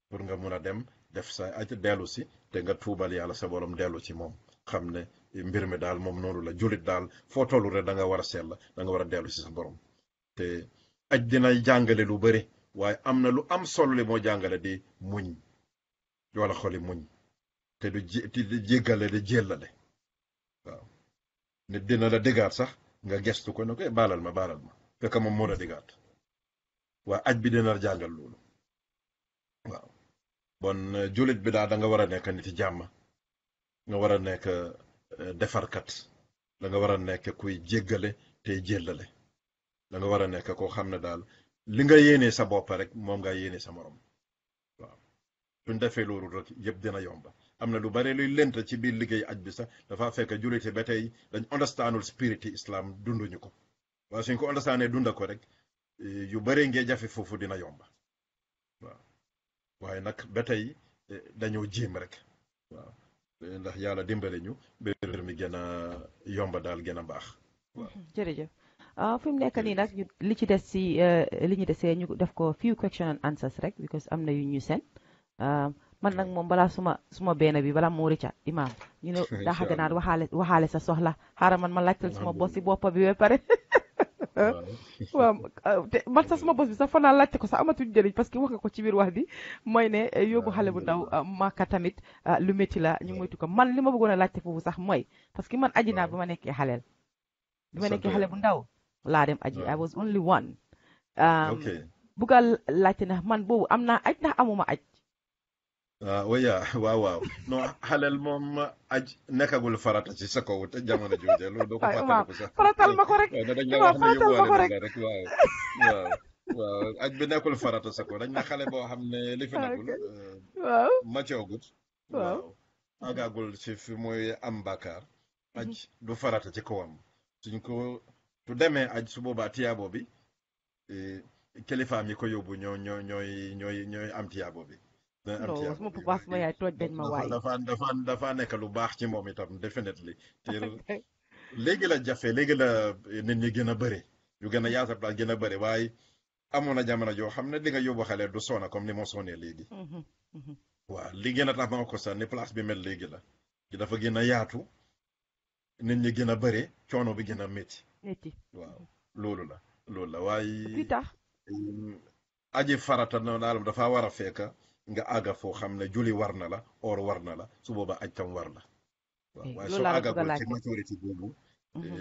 pour nga mun a dem def sa aj dellu si te nga tuubal yàlla sa borom dellu ci moom xam ne mbir mi daal moom noonu la julit daal foo tollu rek da nga war a sell da nga war a dellu si sa borom te aj dinay jàngale lu bëri waaye am na lu am solo li moo jàngale di muñ wala xoli muñ te du jéggale di jéllale waaw nit dina la déggaat sax nga gestu ko ne ko baalal ma fekk moom moo la déggaat waaye aj bi dina la jàngal loolu waaw bon julit bi daal da nga war a nekk nit jàmm nga war a nekk defarkat da nga war a nekk kuy jéggale te jéllale da nga war a nekk koo xam ne daal li nga yéenee sa bopp rek moom nga yéenee sa morom waaw suñ defee loolu rek yëpp dina yomba am na lu bare luy lent ci biir liggéey aj bi sax dafa fekk julite ba tey dañ understandul spiriti islam dunduñu ko waaye suñ ko understandee dunda ko rek yu bare ngee jafe foofu dina yomba waaw waaye nag ba tey dañoo jéem rek waaw ndax yàlla dimbale ñu mbir mi gën a yomba daal gën a baax waaw jërëjëf fi mu nekk nii nag li ci des si li ñu desee ñu def ko few question and answers rek because am na yu ñu seen man nag moom balaa suma benn bi balaa moo rëcca imaam ñu ne daa xaga naan waxaale sa soxla xaaral man ma laajtal suma bos si boppa bi ba pare waaw te man sax suma bos bi sax fa naa laajte ko sax amatuñ njëriñ parce que wax nga ko ci biir wax bi mooy ne yóbbu xale bu ndaw Màkka tamit lu métti la ñu moytu ko man li ma bëggoon a laajte foofu sax mooy parce que man aji naa bi ma nekkee xaleel bi ma nekkee xale bu ndaw laa dem aji I was only one bugga laajte na man boobu am naa aj ndax amuma aj waaw non xaleel moom aj nekkagul farata ci sa kaw te jamono jooju loolu doo ko fàttaliku sax faratal ma ko rek dañ la wax ne yóbbuwaale rek waaw aj bi nekkul farata sa kaw dañ na xale boo xam ne li fi nagul waaw macoogut waaw agagul ci fi muy am bàkkaar aj du farata ci kawam suñ ko su demee aj su boobaa tiyaabo bi kilifaam yi ko yóbbu ñooy am tiyaabo bi non suma papa suma yaay tooj dañ ma waay dafa nekk lu baax ci moom itam definitely te léegi la jafe léegi la nit ñi gën a bëri yu gën a yaata place gën a bëri waaye amoon na jamono joo xam ne li nga yóbbu xale du sona comme ni moo sonee léegi waaw li gën a tax ma ko sax ni place bi mel léegi la dafa gën a yaatu nit ñi gën a bëri coono bi gën a métti waaw loolu la waaye li tax aji farata na daal dafa war a fekk nga àgga foo xam ne julli war na la or war na la su boobaa aj tam war la waaw waaye soo àggagul ci maturité boobu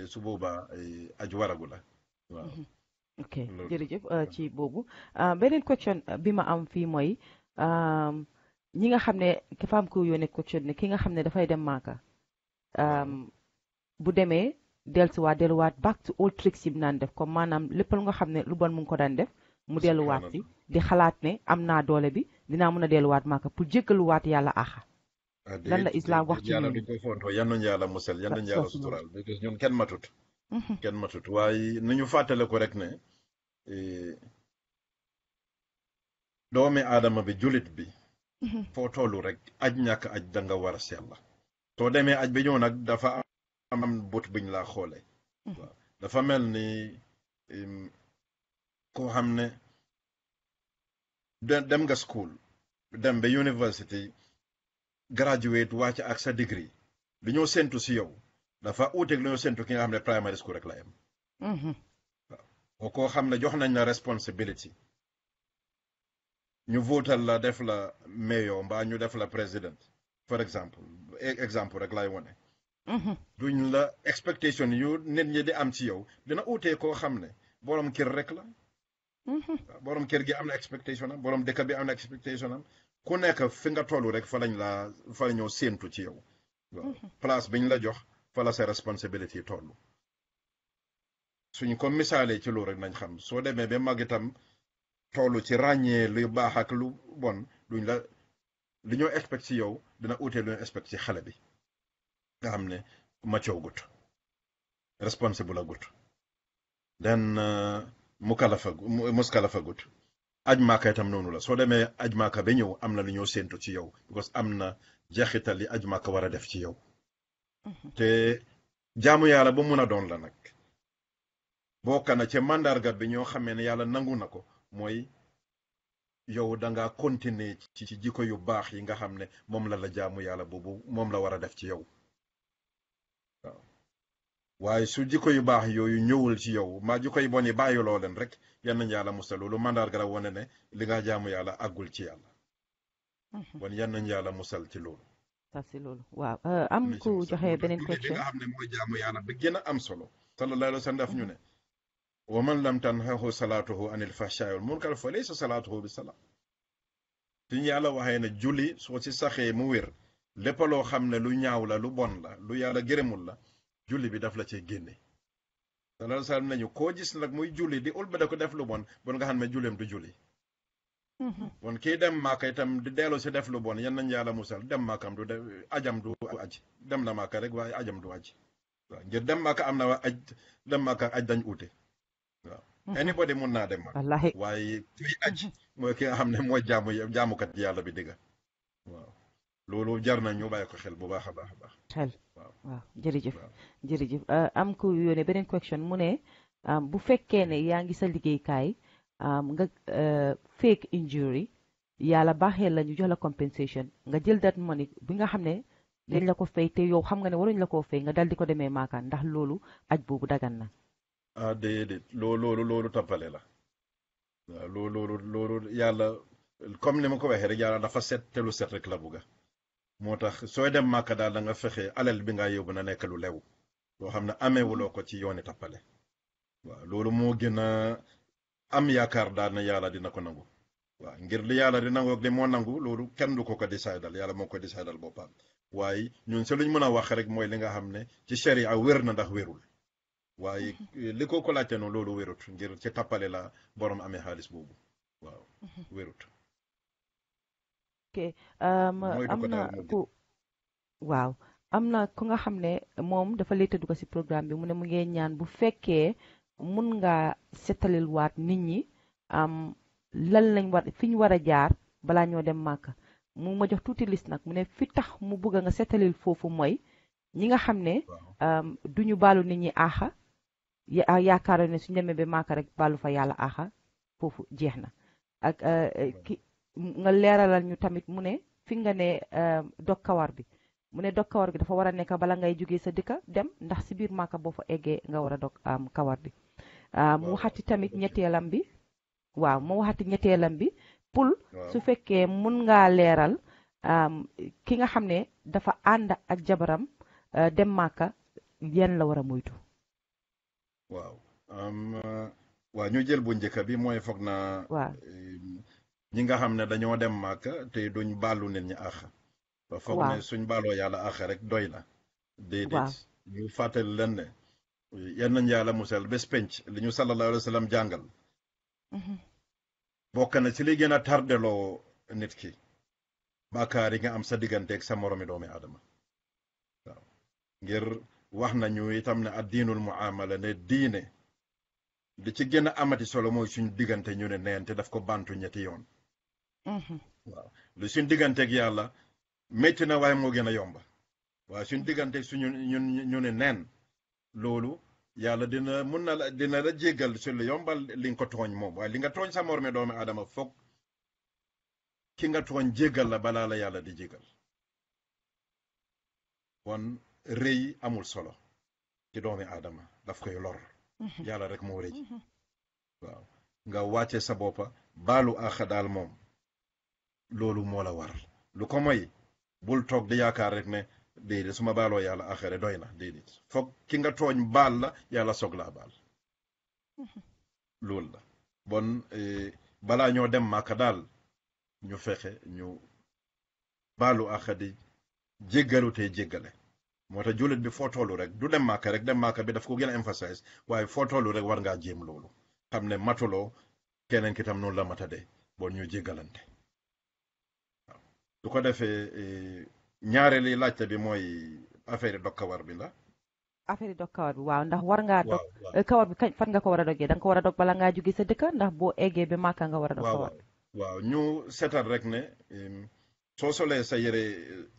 su boobaa aj waragu la waaw ok jërëjëf ci boobu beneen question bi ma am fii mooy ñi nga xam ne dafa am ko yónnee question ne ki nga xam ne dafay dem Màkka bu demee delluwaat back to old tricks yi mu naan def comme maanaam lépp lu nga xam ne lu bon mu ngi ko daan def mu delluwaat si di xalaat ne am naa doole bi dinaa mën a delluwaat Màkka pour jéggaluwaat yàlla axa lan la islam wax ci yàlla duñ ko fontoo yan nañu yàlla musal yan nañu yàlla suturaal parce que ñun kenn matut waaye nañu fàttale ko rek ne doomi aadama bi julit bi foo tollu rek aj ñàkk aj da nga war a sell soo demee aj bi ñëw nag dafa am bët buñ laa xoolee waaw dafa mel ni koo xam ne dem nga school dem ba university graduate wàcc ak sa degree li ñoo séntu si yow dafa uuteeg li ñoo séntu ki nga xam ne primary school rek la yem waaw koo xam ne jox nañ la responsibility ñu votal la def la mayor mbaa ñu def la président for exemple rek lay wone duñ la expectation yu nit ñi di am ci yow dina uutee koo xam ne borom kër rek la borom kër gi am na expectation am borom dëkk bi am na expectation am ku nekk fi nga tollu rek fa la ñoo séentu ci yow waaw place biñ la jox fa la sa responsibility tollu suñ ko misaalee ci loolu rek nañ xam soo demee ba mag itam tollu ci ràññee lu baax ak lu bon duñ la li ñoo expect ci yow dina uutee lu ñoo expect ci xale bi nga xam ne mature gut responsible a gut then muskalafa gut aj maaka itam noonu la soo demee aj maaka ba ñëw am na lu ñoo séentu ci yow because am na jeexital yi aj maaka war a def ci yow te jaamu yàlla ba mun a doon la nag bokk na ca mandarga bi ñoo xamee ne yàlla nangu na ko mooy yow danga continuer ci jikko yu baax yi nga xam ne moom la jaamu yàlla boobu moom la war a def ci yow waaw waaye su jikko yu baax yooyu ñëwul ci yow maa jikko yu bon yi bàyyiloo leen rek yan nañ yàlla musal loolu mandarga la wone ne li nga jaamu yàlla àggul ci yàlla bon yan nañ yàlla musal ci loolu si loolu waaw am ku joxe beneen question li nga xam ne mooy jaamu yàlla bi gën a am solo sallallahu alayhi wa sallam daf ñu ne wa man lam tanhahu salaatuhu anil fahshaai wal munkar fa laysa salaatuhu bi salaam suñu yàlla waxee ne julli soo ci saxee mu wér lépp loo xam ne lu ñaaw la lu bon la lu yàlla gërëmul la julli bi daf la cee génne sallallahu alayhi wa sallam nañu koo gis nag muy julli di ul ba da ko def lu bon bon nga xam ne julleem du julli bon kii dem maaka itam di dellu si def lu bon yan nañ yàlla musal dem maakam du ajam du aj dem na maaka rek waaye ajam du aj waaw ngir dem maaka am na aj dem maaka aj dañ uute waaw anybody mun naa dem ma waaye kuy aj mooy ki nga xam ne mooy jaamukat yàlla bi digga waaw loolu jar na ñu bàyyi ko xel bu baax a baax a baax xel waaw jërëjëf am ku yónnee beneen question mu ne bu fekkee ne yaa ngi sa liggéeykaay nga fake injury yàlla baaxee la ñu jox la compensation nga jël that money bi nga xam ne dañ la ko fay te yow xam nga ne waruñ la koo fay nga dal di ko demee maakaan ndax loolu aj boobu dagan na déedéet loolu tappale la waaw loolu yàlla comme ni ma ko waxee rek yàlla dafa set te lu set rek la bugga moo tax sooy dem màkka daal da nga fexe alal bi nga yóbbu na nekk lu lew loo xam ne ameewuloo ko ci yooni tappale waaw loolu moo gën a am yaakaar daal ne yàlla dina ko nangu waaw ngir li yàlla di nangu ak li moo nangu loolu kenn du ko décidal yàlla moo ko décidal boppam waaye ñun si luñ mën a wax rek mooy li nga xam ne ci sharia wér na ndax wérul waaye li ko laajte noonu loolu wérut ngir ci tappale la borom amee xaalis boobu waaw wérut ok am na ku waaw am na ku nga xam ne moom dafa lay tëddu ko si programme bi mu ne mu ngee ñaan bu fekkee mun nga setalil waat nit ñi lan lañ fi ñu war a jaar balaa ñoo dem màkk mu ma jox tuuti liste nag mu ne fi tax mu bëgg nga setalil foofu mooy ñi nga xam ne duñu baalu nit ñi aaxa yaakaaroon ne suñu demee ba maaka rek baalu fa yàlla aaxa foofu jeex na ak nga leeralal ñu tamit mu ne fi nga ne dog kawar bi mu ne dog kawar bi dafa war a nekk bala ngay jógee sa dëkka dem ndax si biir maaka boo fa eggee nga war a dog kawar bi mu waxati tamit ñetteelam bi waaw mu waxati ñetteelam bi pour su fekkee mun ngaa leeral ki nga xam ne dafa ànd ak jabaram dem màkka yan la war a moytu waaw ñu jël bu njëkk bi mooy foog na ñi nga xam ne dañoo dem màkka te duñ baalu nit ñi àq ba foog ne suñ baaloo yàlla àq rek doy na déedéet ñu fàttali leen ne yan nañ yàlla musal bés penc li ñu sallallahu alayhi wa sallam jàngal bokk na ci li gën a tardeloo nit ki bàkkaar yi nga am sa digganteeg sa moromi doomi aadama waaw ngir wax nañu itam ne ad diinul muamala ne diine li ci gën a amati solo mooy suñ diggante ñu ne neen te daf ko bantu ñetti yoon waaw lu suñ digganteeg yàlla métti na waaye moo gën a yomba waaye suñ diggante suñu ñu ne neen loolu yàlla dina la jéggal su la yombal li nga ko tooñ moom waaye li nga tooñ sa morome doomu aadama foog ki nga tooñ jéggal la balaa la yàlla di jéggal kon rëy amul solo ci doomi aadama daf koy lor yàlla rek moo rëy waaw nga wàcce sa boppa baalu àq daal moom loolu moo la war lu ko moy bul toog di yaakaar rek ne déedéet su ma baaloo yàlla axare doy na déedéet foog ki nga tooñ baal la yàlla soog laa baal loolu la bon balaa ñoo dem màkka daal ñu fexe ñu baalu axa di jéggalu te jéggale moo tax jullit bi foo tollu rek du dem màkka rek dem màkka bi daf ko gën a emphasize waaye foo tollu rek war ngaa jéem loolu xam ne matuloo keneen ki tam noonu la matade bon ñu jéggalante waaw su ko defee ñaareeli laajte bi mooy affaire dog kawar bi la affaire dog kawar bi waaw ndax war ngaa dog kawar bi fan nga ko war a dogee da nga ko war a dog bala ngaa jóge sa dëkk ndax boo eggee ba màkka nga war a dog kawar waaw ñu seetal rek ne soo solee sa yére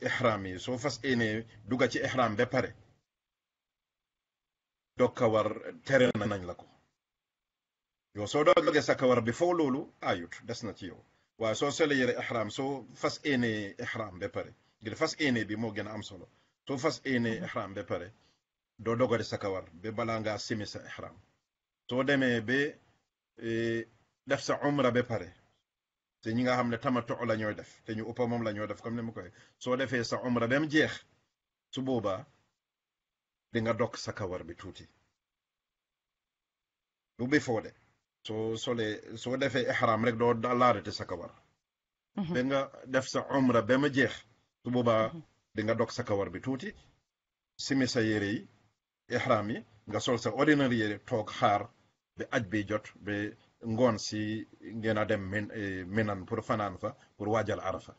ihram yi soo fas éenee dugga ci ihram ba pare dog kawar tere nañ la ko yow soo dogee sa kawar bi foo loolu ayut des na ci yow waaye soo solee yére ihram soo fas éenee ihram ba pare ngir fas éenee bi moo gën a am solo soo fas éenee ihram ba pare doo dogari sa kawar ba balaa ngaa simi sa ihram soo demee ba def sa umra ba pare te ñi nga xam ne tamattu la ñooy def te ñu uppa moom la ñooy def comme ni mu koy soo defee sa umra ba mu jeex su boobaa di nga dog sa kawar bi tuuti lu bi foo de soo defee ihram rek doo laarate sa kawar ba nga def sa umra ba mu jeex su boobaa di nga dog sa kawar bi tuuti simi sa yére yi ihram yi nga sol sa ordinaire yére toog xaar ba aj bi jot ba ngoon si ngeen a dem minan pour fanaan fa pour waajal arafa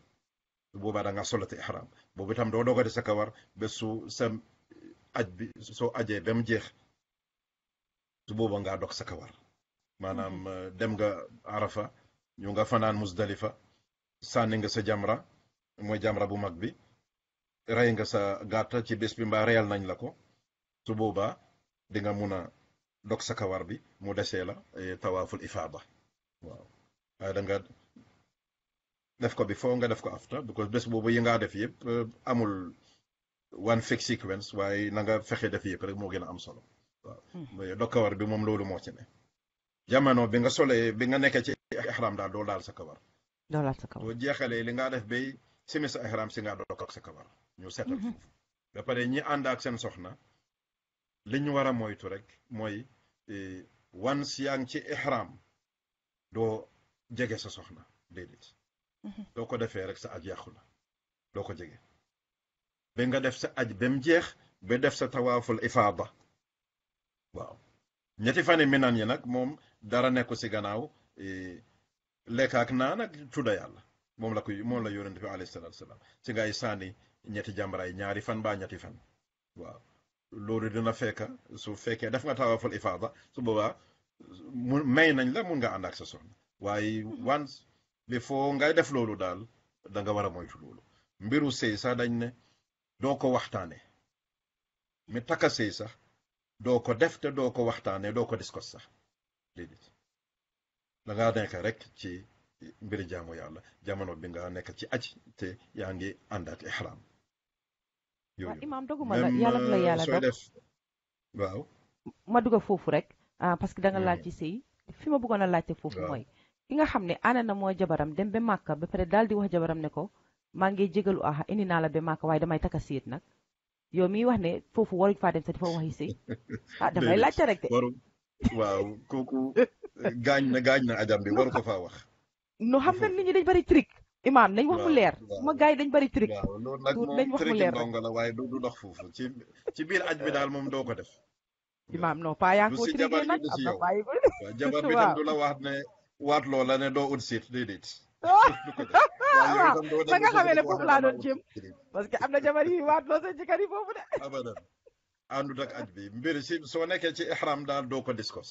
su boobaa da nga solati ihram boobu itam doo dogati sa kawar ba su sa aj bi soo ajee ba mu jeex su booba ngaa dog sa kawar maanaam dem nga arafa ñu nga fanaan musdalifa sànni nga sa jamra mooy jamra bu mag bi rey nga sa gàtta ci bés bi mbaa reyal nañ la ko su boobaa di nga mun a dog sa kawar bi mu desee la tawaaful ifaada waaw waaye da nga def ko bi foo nga def ko after because bés boobu yi ngaa def yëpp amul one fixed sequence waaye na nga fexe def yëpp rek moo gën a am solo waaw dog kawar bi moom loolu moo ci ne jamono bi nga solee bi nga nekkee ci ihram daal doo laal sa kawar boo jeexalee li nga def bay simi sa ihram si nga dog ak sa kawar ñu seetal foofu ba pare ñi ànd ak seen soxna li ñu war a moytu rek mooy once yaa ngi ci ihram doo jege sa soxna déedéet doo ko defee rek sa aj yàqu la doo ko jege ba nga def sa aj ba mu jeex ba def sa tawaaful ifaada waaw ñetti fani minan yi nag moom dara nekku si gannaaw lekk ak naan ak tudda yàlla moom la yonent bi alayhi salaatu salaam si ngay sànni ñetti jàmbaraay ñaari fan baa ñetti fan waaw loolu dina fekka su fekkee def nga tawaaful ifaada su boobaa may nañ la mun nga ànd ak sa soxna waaye once before ngay def loolu daal da nga war a moytu loolu mbiru sëy sax dañ ne doo ko waxtaane mi takka sëy sax doo ko def te doo ko waxtaane doo ko discuss sax déedéet da ngaa nekk rek ci mbiri jaamu yàlla jamono bi nga nekk ci aj te yaa ngi ànd ak ihram waaw imaam doguma la yàlla la yàlla dog def waaw ma dugg foofu rek parce que da nga laaj ci sëy fi ma bëggoon a laajte foofu mooy ki nga xam ne ànd na moo jabaram dem ba màkka ba pare daal di wax jabaram ne ko maa ngi jégalu indi naa la ba màkka waaye damay takka séet nag yow miy wax ne foofu waruñ faa dem sa dafa waxi sëy damay laajte rek de waaw kooku gaañ na ajam bi waru ko faa wax no xam nga nit ñi dañ bari trick imaam nañ wax mu leer suma gars yi dañ bari trick waaw loolu nag moom nañ wax mu leer ndongo la waaye du dox foofu ci biir aj bi daal moom doo ko def imaam non pas yaa ko trické nag am na bàyyi ko waaw jabar bi tam du la wax ne waat loola ne doo ut siit déedéet waaw na nga xamee ne foofu laa doon jëm parce que am na jabar yi waat loo sa jëkkër yi foofu de abadan àndut ak aj bi mbiri si soo nekkee ci ihram daal doo ko discuss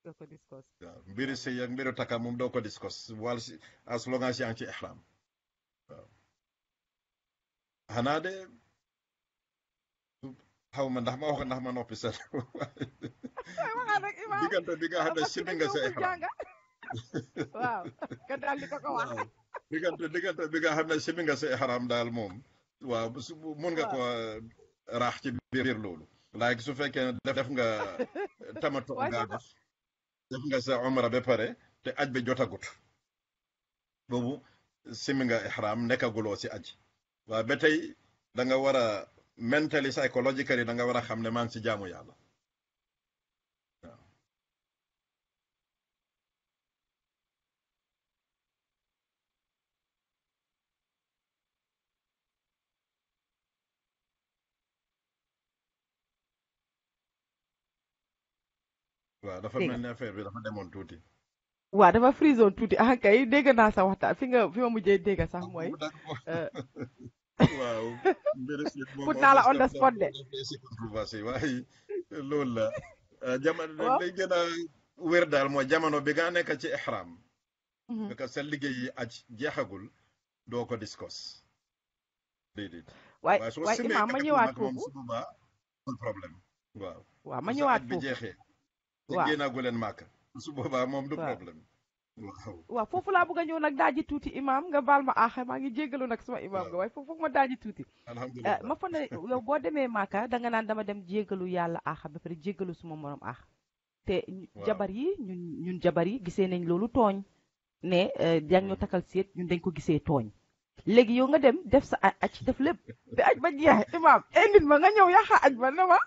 waaw mbiri sëy ak mbiru takka moom doo ko discuss wal si as long as yaa ngi ci ihram waaw xanaa de xaw ma ndax ma noppi sax waxal rek imam diggante bi nga xam ne parce que simi dañ nga ñoo sa bul ihram. jànga waaw nga daal di ko wax waaw diggante bi nga xam ne simi nga sa ihram daal moom waaw mun nga ko waaw raax ci biir loolu like su fekkee ne def nga tamato waaye ngaa foofu def nga sa umra ba pare te aj bi jotagut boobu simi nga ihram nekkaguloo si aj waaw ba tey da nga war a mentally psychologically da nga war a xam ne maa ngi si jaamu yàlla waaw waaw dafa dégg mel nga ni affaire bi dafa demoon tuuti waaw dafa free zone tuuti ah kay dégg naa sa waxtaan fi ma mujjee dégg sax waaw mooy boobu nag euh, waaw mbiri si moom put naa la always on the spot de daf dee si controversé waaye loolu la jamono waaw li gën a wér daal mooy jamono bi nga nekk ci ihram mhm. parce que sa liggéey yi aj jeexagul doo ko discuss déedéet waaye soo waaye simee imam ma nga ko ñëwaat nag moom foofu su boobaa amul problème waaw waaw ma bu sa ñëwaat aj bi foofu jeexee te waaw génnaagu leen màkk su boobaa moom du waaw problème waaw waaw foofu laa bëgg a ñëw nag daaji tuuti imam nga baal ma aaxe maa ngi jéggalu nag suma imam nga waaw waaye foofu ma daaji tuuti alhamdulilah ma fa ne yow boo demee Màkka da nga naan dama dem jéggalu yàlla aaxa ba pare jéggalu suma morom aax te waaw jabar yi ñun jabar yi gisee nañ loolu tooñ ne jàng ñoo takkal seet ñun dañ ko gisee tooñ léegi yow nga dem def sa aj def lépp bi aj ba jeex imam indil ma nga ñëw yaxa aj ba ne ma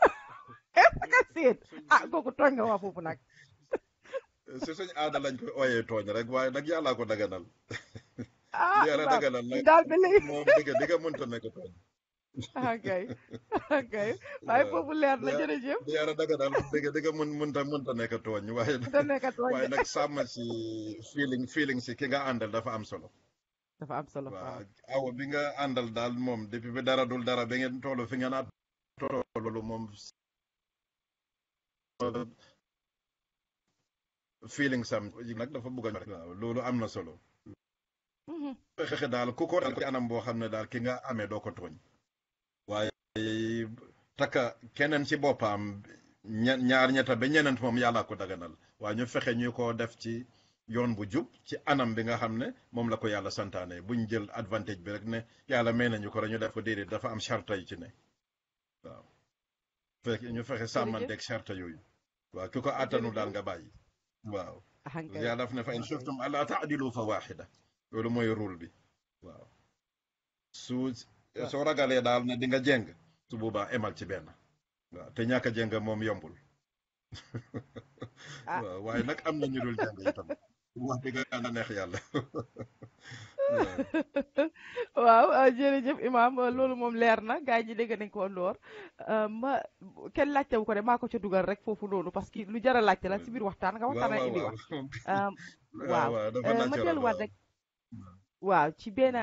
takkal seet ah kooku tooñ nga waa foofu nag si suñ aada lañ koy ooyee tooñ rek waaye nag yàllaa ko daganal ah li yàlla imam daganal nag daal ba léegi moom digga mënta nekk tooñ kay kay waaye waaw foofu leer na jërëjëf li yàlla daganal digga mënta nekk tooñ waaye da nekk tooñ waaye de nag sàmm si feeling si ki nga àndal dafa am solo dafa am solo waaw waaw aw bi nga àndal daal moom depuis bi dara dul dara ba ngeen toll fi ngeen a toll moom feeling sam nag dafa bugg a waaw loolu am na solo Mhm. fexe daal ku ko daal ci anam boo xam ne daal ki nga amee doo ko tooñ waaye takka keneen ci boppam ñaar ñetta ba ñeneen moom yàllaa ko daganal waaye ñu fexe ñu ko def ci yoon bu jub ci anam bi nga xam ne moom la ko yàlla santaane buñ jël advantage bi rek ne yàlla may nañu ko rek ñu def ko déedéet dafa am charta yi ci ne waaw ñu fexe jërëjëf sàmmanteeg charta yooyu waaw ki ko attanu daal nga bàyyi waaw ahankay yàlla daf ne fa in shiftum alla taadilu fa waaxida loolu mooy rôle bi waaw soo ragalee daal ne di nga jéng su boobaa emal ci benn waaw te ñàkk a jéng moom yombul ah waaw waaye nag am na ñu dul jàng itam wax dëgg yàlla neex yàlla waaw waaw jërëjëf imam loolu moom leer na gars yi dégg nañ ko ndoor ma kenn laajte wu ko de maa ko ca dugal rek foofu noonu parce que lu jar a laajte la si biir waxtaan nga waxtaan waaw a indi waaw wax waaw waaw dafa ma naturel delluwaat waaw rek waaw ci benn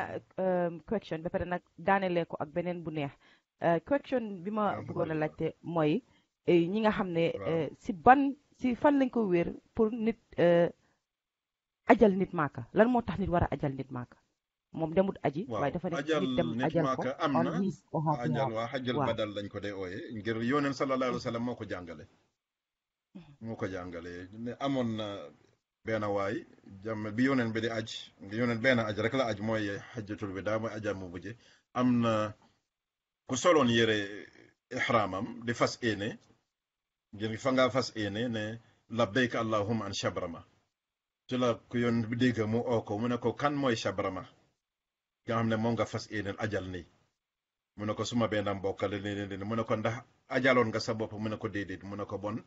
question ba pare nag daanelee ko ak beneen bu neex question bi ma bëggoon a alhamdulilah laajte mooy ñi nga xam ne waaw si fan lañ ko wéer pour nit ajal nit maaka lan moo tax nit war a ajal nit maaka moom demut aji waaye waaw dafa ne ajal nit dem nit ajal ko maaka am on na his or her ajal behalf waa xajal waaw badal lañ ko dee ooye ngir yóneen sallallahu alayhi wa sallam moo ko jàngale ne amoon na benn waay jàmm bi yóneen bi di aj yóneen benn aj rek la aj mooy xajjatul wida mooy ajal mu mujje am na ku soloon yére ihramam di fas éene ngir fa ngaa fas éene ne labbayka allahumma an shabrama ci la ku yoon bi dégg mu oo ko mu ne ko kan mooy shabrama nga xam ne moom nga fas éeneel ajal nii mu ne ko suma benn mbokkale ni mu ne ko ndax ajaloon nga sa bopp mu ne ko déedéet mu ne ko bon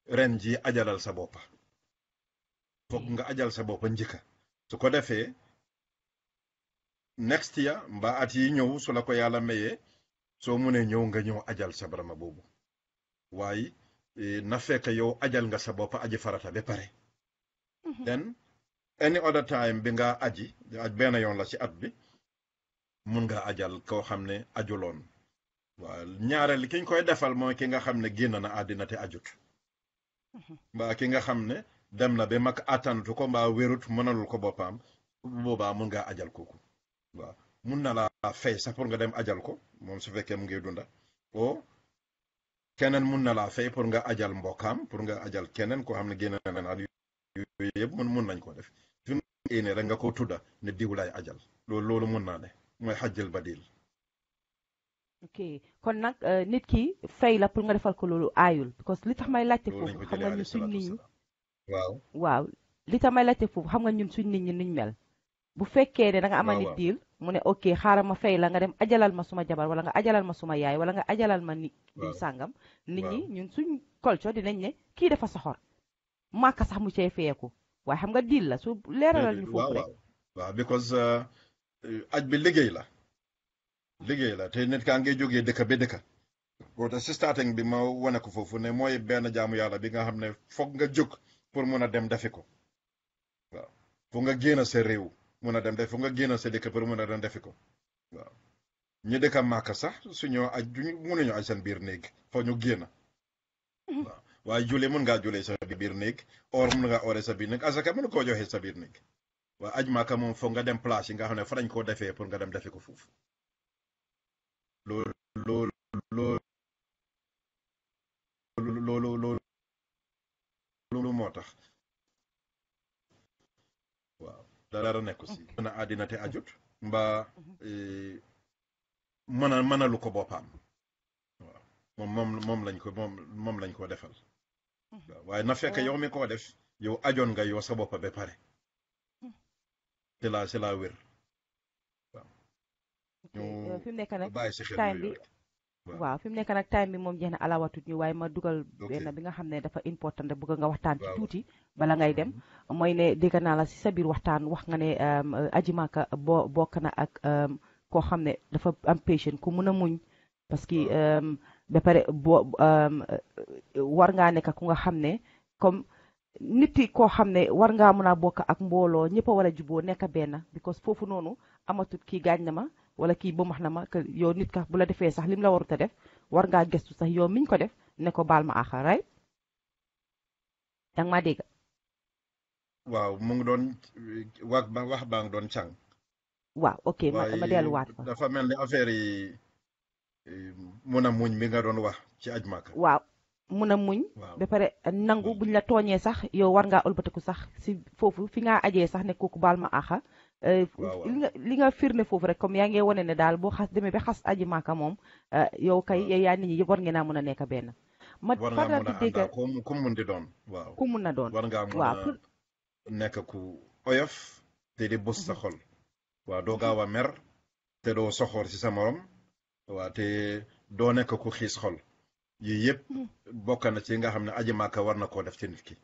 ren ji ajalal sa boppa foog nga ajal sa boppa njëkka su ko defee next year mbaa at yi ñëw su la ko yàlla mayee soo munee ñëw nga ñëw ajal sa barama boobu waaye na fekk yow ajal nga sa boppa aji farata ba pare then any other time bi nga aji aj benn yoon la ci at bi mun nga ajal koo xam ne ajuloon waaw ñaareel ki ñu koy defal mooy ki nga xam ne génn na àddina te ajut mbaa ki nga xam ne dem na ba mag attanatu ko mbaa wérut mënalul ko boppam boobaa mun ngaa ajal kooku waaw mun na laa fay sax pour nga dem ajal ko moom su fekkee mu ngi dunda o keneen mun na laa fay pour nga ajal mbokkaam pour nga ajal keneen koo xam ne génn na naan yooyu yëpp mun nañ ko def suñu yéene rek nga ko tudda ne diw lay ajal loolu mun naa ne mooy xajjal badil. ok kon nag nit ki fay la pour nga defal ko loolu aayul because li tax may laajte foofu xam nga ñun suñ nit ñi waaw li tax may laajte foofu xam nga ñun suñ nit ñi nuñ mel bu fekkee ne da nga ama nit diil mu ne ok xaaral ma fay la nga dem ajalal ma suma jabar wala nga ajalal ma suma yaay wala nga ajalal ma nit diw sàngam nit ñi ñun suñ culture dinañ ne kii dafa soxor maaka sax mu cay feyeku waaye xam nga diil la su leeralal ñu foofu rek waaw because aj bi liggéey la te nit kaa ngay jógee dëkk ba dëkk boo tax si starting bi ma wane ko foofu ne mooy benn jaamu yàlla bi nga xam ne foog nga jóg pour mun a dem defi ko waaw foog nga génn sa réew mun a dem def foog nga génn sa dëkk pour mun a dem defi ko waaw ñu dëkk Màkka sax suñoo aj duñu mënuñu aj seen biir néeg foog ñu génn waaw waaye julli mun ngaa jullee sa biir néeg or mun ngaa ore sa biir néeg asaka mun koo joxe sa biir néeg waaye aj Màkka moom foog nga dem place yi nga xam ne fa dañ koo defee pour nga dem defi ko foofu loolu moo tax waaw dara nekku si mën a àddina te ajut mbaa mënalu ko boppam waaw moom lañ ko defal waaw waaye na fekk yow mi koo def yow ajoon nga yow sa boppa ba pare c'est la wér waaw fi mu nekk nag bàyyi si xel time bi waaw fi mu nekk nag time bi moom jeex na alawatut ñu waaye ma dugal benn bi nga xam ne dafa important de bëgg nga waxtaan ci tuuti bala ngay dem mooy ne dégg naa la si sa biir waxtaan wax nga ne aji Màkka bokk na ak koo xam ne dafa am patient ku mun a muñ parce que ba pare war ngaa nekk ku nga xam ne comme nit yi koo xam ne war ngaa mun a bokk ak mbooloo ñëpp a war a juboo nekk benn because foofu noonu amatut kii gaañ na ma wala kii bu max na ma que yow nit ka bu la defee sax lim la warut a def war ngaa gëstu sax yow miñ ko def ne ko baal ma àqa right danga maa dégg waaw mu ngi doon wax baa ngi doon càng waaw ok ma delluwaat fa dafa mel ni affaire yi mun a muñ mi nga doon wax ci aj Màkka waaw mun a muñ ba pare nangu buñ la tooñee sax yow war ngaa ëlbatiku sax si foofu fi ngaa ajee sax ne kooku baal ma àqa li nga firnde foofu rek comme yaa ngi wane ne daal boo xas demee ba xas aji Màkka moom yow kay yaa nit ñi yëpp war ngeen a mën a nekk benn ma faral di dégg ku mun di doon waaw ku mun na doon war ngaa mën a nekk ku oyof te di bës sa xol waaw doo gaaw a mer te doo soxoor ci sa morom waaw te doo nekk ku xiis xol yii yëpp bokk na ci nga xam ne aji Màkka war na koo def ci nit ki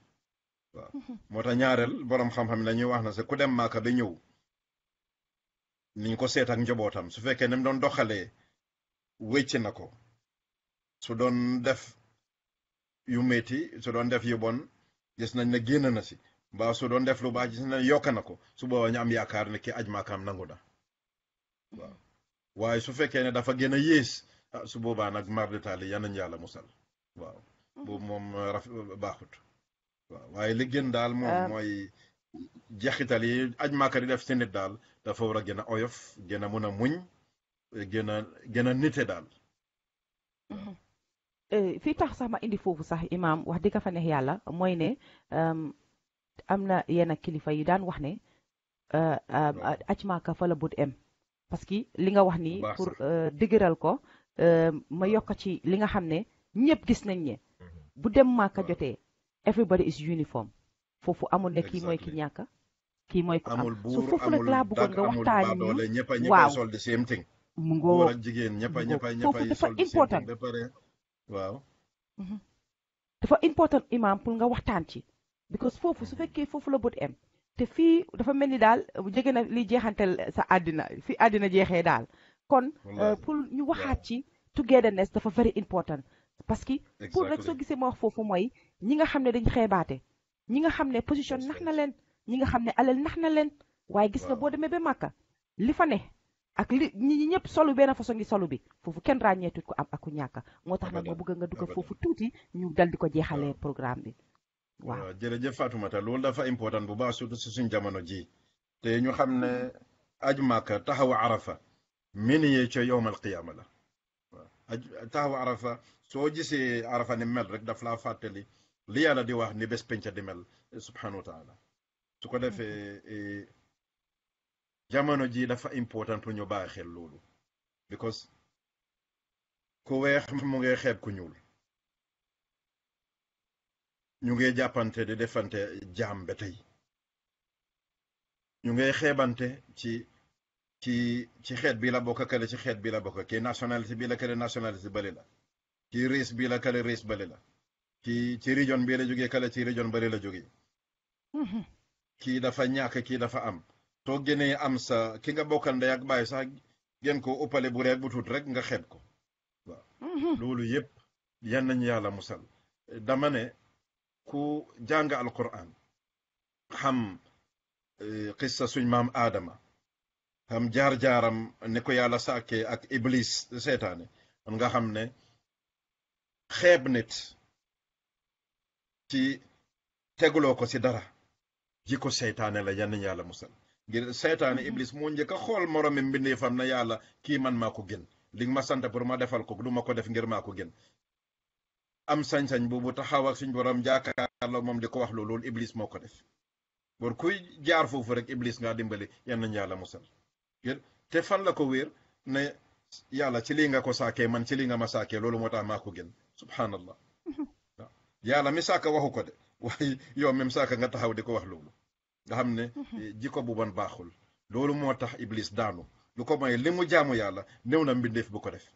waaw moo tax ñaareel borom xam-xam la ñuy wax na sa ku dem Màkka ba ñëw niñ ko seet ak njabootam su fekkee ne mu doon doxalee wécc na ko su doon def yu métti su doon def yu bon gis nañ ne génn na si mbaa su doon def lu baax gis nañ yokk na ko su boobaa ñu am yaakaar ne ki aj Màkkaam nangu na waaw waaye su fekkee ne dafa gën a yées su boobaa nag mar de taali yal nañu yàlla musal waaw boobu moom baaxut waaw waaye li gën daal moom mooy jeexital yi aj Màkka di def ci nit daal dafa war a gën a oyof gën a mun a muñ gën a nite daal fii tax sax ma indi foofu sax imaam wax dëgg fa neex yàlla mooy ne am na yenn kilifa yi daan wax ne aj Màkka fa la bët em parce que li nga wax ni pour dëgëral ko ma yokk ci li nga xam ne ñëpp gis nañ ne bu dem Màkka jotee everybody is uniform foofu amul ne kii mooy ki ñàkk kii mooy ko am su foofu nag laa bëggoon nga waxtaani ñu waaw sol di same thing mu ngoo ak jigéen ñëppa foofu dafa important ba pare waaw dafa important imam pour nga waxtaan ci because foofu su fekkee foofu la bët em te fii dafa mel ni daal jege na li jeexantel sa àddina fi àddina jeexee daal kon pour ñu waxaat ci togetherness dafa very important parce que pour rek soo gisee ma wax foofu mooy ñi nga xam ne dañ xeebaate ñi nga xam ne position nax na leen ñi nga xam ne alal nax na leen waaye gis nga boo demee ba Màkka li fa ne ak li ñi ñëpp solu benn façon ngi solu bi foofu kenn ràññeetut ko am aku ñàkk moo tax nag ma bëgg nga dugg foofu tuuti ñu dal di ko jeexalee programme bi waaw jërëjëf Fatoumata loolu dafa important bu baax surtout si suñ jamono ji te ñu xam ne aj Màkka taxaw Arafa min yee ca yowmal qiyaama la waaw taxaw Arafa soo gisee arafa ni mel rek daf laa fàttali li yàlla di wax ni bés penca di mel subhanahu wa taala su ko defee jamono ji dafa important pour ñu bàyyi xel loolu because ku weex mu ngay xeeb ku ñuul ñu ngay jàppante di defante jaam ba tey ñu ngay xeebante ci xeet bi la bokk kale ci xeet bi la bokk kii nationalité bi la kale nationalité bale la ci race bi la kale race bale la ci région bi la jógee kale ci région bale la jógee kii dafa ñàkk kii dafa am soo génnee am sa ki nga bokkal ndey ak baay sax gën ko uppale bu reeg bu tuut rek nga xeeb ko waaw loolu yëpp yan nañu yàlla musal dama ne ku jàng alquran xam xissa suñ maam aadama xam jaar-jaaram ni ko yàlla sàkkee ak iblis seetaane man nga xam ne xeeb nit ci teguloo ko ci dara jikko seytaane la yan nañu yàlla musal ngir seytaane iblis moo njëkk a xool moromi mbindeefam na yàlla kii man maa ko gën li nga ma sant pour ma defal ko du ma ko def ngir maa ko gën am sañ-sañ boobu taxaw ak suñ borom jàkkaarloo moom di ko wax loolu iblis moo ko def bor kuy jaar foofu rek iblis nga dimbali yan nañu yàlla musal te fan la ko wéer ne yàlla ci lii nga ko saakee man ci lii nga ma saakee loolu moo tax maa ko gën subhanallah waaw yàlla mi saaka waxu ko de waaye yow même saaka nga taxaw di ko wax loolu nga xam ne jikko bu bon baaxul loolu moo tax iblis daanu lu ko may li mu jaamu yàlla néew na mbindeef bu ko def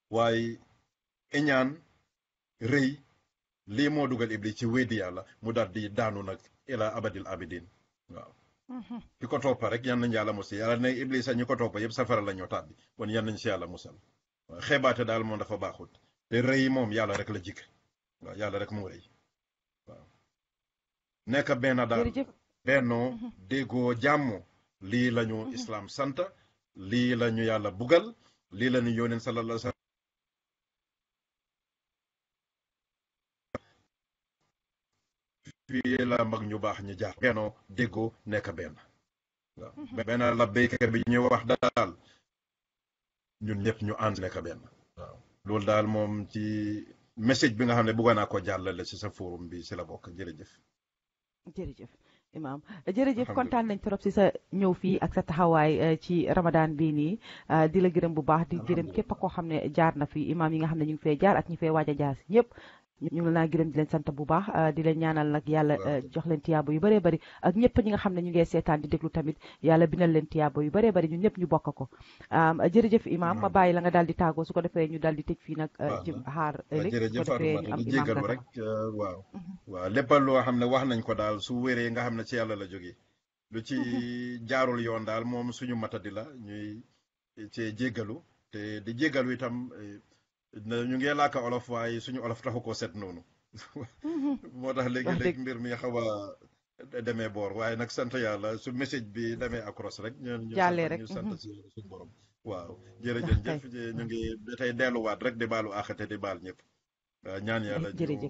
waaye iñaan rëy lii moo dugal iblis ci weddi yàlla mu daal di daanu nag ila abadil abidin waaw ki ko toppa rek yan nañ yàlla musal yàlla ne iblis a ñu ko toppa yëpp safara la ñoo tàbbi kon yan nañ si yàlla musal waaw xeebaate daal moom dafa baaxul te rëy moom yàlla rek la jik waaw yàlla rek moo rëy waaw nekk benn daal bennoo déggoo jàmmo lii lañu islam sant lii lañu yàlla bugal lii lañu yóneen sallallahu alayhi wa sallam fii la mag ñu baax ñu jaar bennoo déggoo nekk benn waaw benn la béykat bi ñuy wax daal ñun ñëpp ñu ànd nekk benn waaw loolu daal moom ci message bi nga xam ne bëggoon naa ko jàllale ci sa forum bi ci la bokk jërëjëf jërëjëf Imam jërëjëf kontaan nañ trop si sa ñëw fii ak sa taxawaay ci Ramadan bii nii di la gërëm bu baax di gërëm képp koo xam ne jaar na fi imam yi nga xam ne ñu ngi fee jaar ak ñi fee waaj a jaar si ñëpp ñu ngi leen gërëm di leen sant bu baax di leen ñaanal nag yàlla jox leen tiyaabo yu bëree bëri ak ñëpp ñi nga xam ne ñu ngi seetaan di déglu tamit yàlla bindal leen tiyaabo yu bëree bëri ñun ñëpp ñu bokk ko jërëjëf imam ma bàyyi la nga daal di tàggoo su ko defee ñu daal di tëj fii nag ci xaar ëllëg su ko defee ñu am imam jégalu rek waaw lépp loo xam ne wax nañ ko daal su wéree nga xam ne ci yàlla la jógee lu ci jaarul yoon daal moom suñu matadi la ñuy cee jégalu te di jégalu itam ñu ngi làkk olof waaye suñu olof taxu ko set noonu moo tax léegi-léeg mbir mi xaw a demee boor waaye nag sant yàlla su message bi demee across rek ñu sant si suñu borom waaw jërëjëf ñu ngi ba tey delluwaat rek di baalu àqate di baal ñëpp ñaan yàlla ñu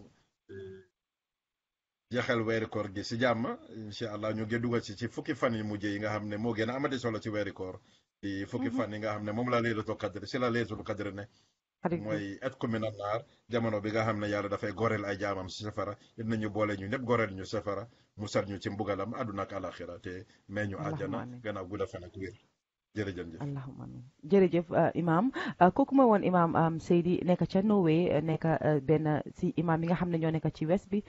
jeexal weeri koor gi si jàmm incha allah ñu ngi dugal ci fukki fan yi mujj yi nga xam ne moo gën a amati solo ci weeri koor di fukki fan yi nga xam ne moom la laylatul qadr si la laylatul qadr ne mooy et communal naar jamono bi nga xam ne yàlla dafay goreel ay jaamam si safara it nañu boole ñu ñëpp goreel ñu safara musal ñu ci mbugalam àdduna ak alaxira te may ñu àjjana gannaaw gudda fan ak wér jërëjëf allahumma amin jërëjëf imam kooku mooy woon imam Seydi nekk ca Norway nekk benn si imam yi nga xam ne ñoo nekk ci west bi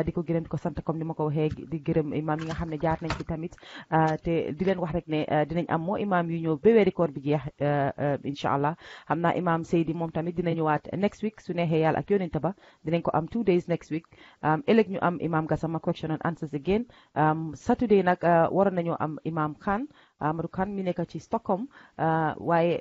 di ko gërëm di ko sant comme ni ma ko waxee di gërëm imam yi nga xam ne jaar nañ ci tamit te di leen wax rek ne dinañ am moo imam yu ñëw ba weeri koor bi jeex incha allah xam naa imam Seydi moom tamit dina ñëwaat next week su neexee yàlla ak yonente ba dinañ ko am 2 days next week ëllëg ñu am imam Gassama question and answers again Saturday nag waroon nañoo am imam Khan Amadou Kane mi nekk ci Stockholm waaye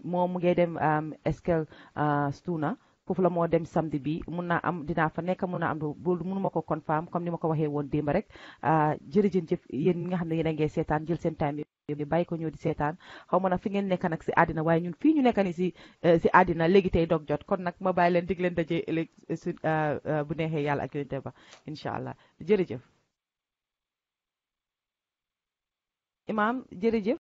moom mu ngi dem Eskilstuna foofu la moo dem samedi bi mun naa am dinaa fa nekk mun naa am loolu mënuma ko confirm comme ni ma ko waxee woon démb rek jërëjëf yéen ñi nga xam ne yéen a ngi seetaan jël seen time bi bàyyi ko ñëw di seetaan xaw ma nag fi ngeen nekk nag si àddina waaye ñun fii ñu nekk ni si àddina léegi tey dog jot kon nag ma bàyyi leen dig leen daje ëllëg su bu neexee yàlla ak yonente ba incha allah jërëjëf imam jërëjëf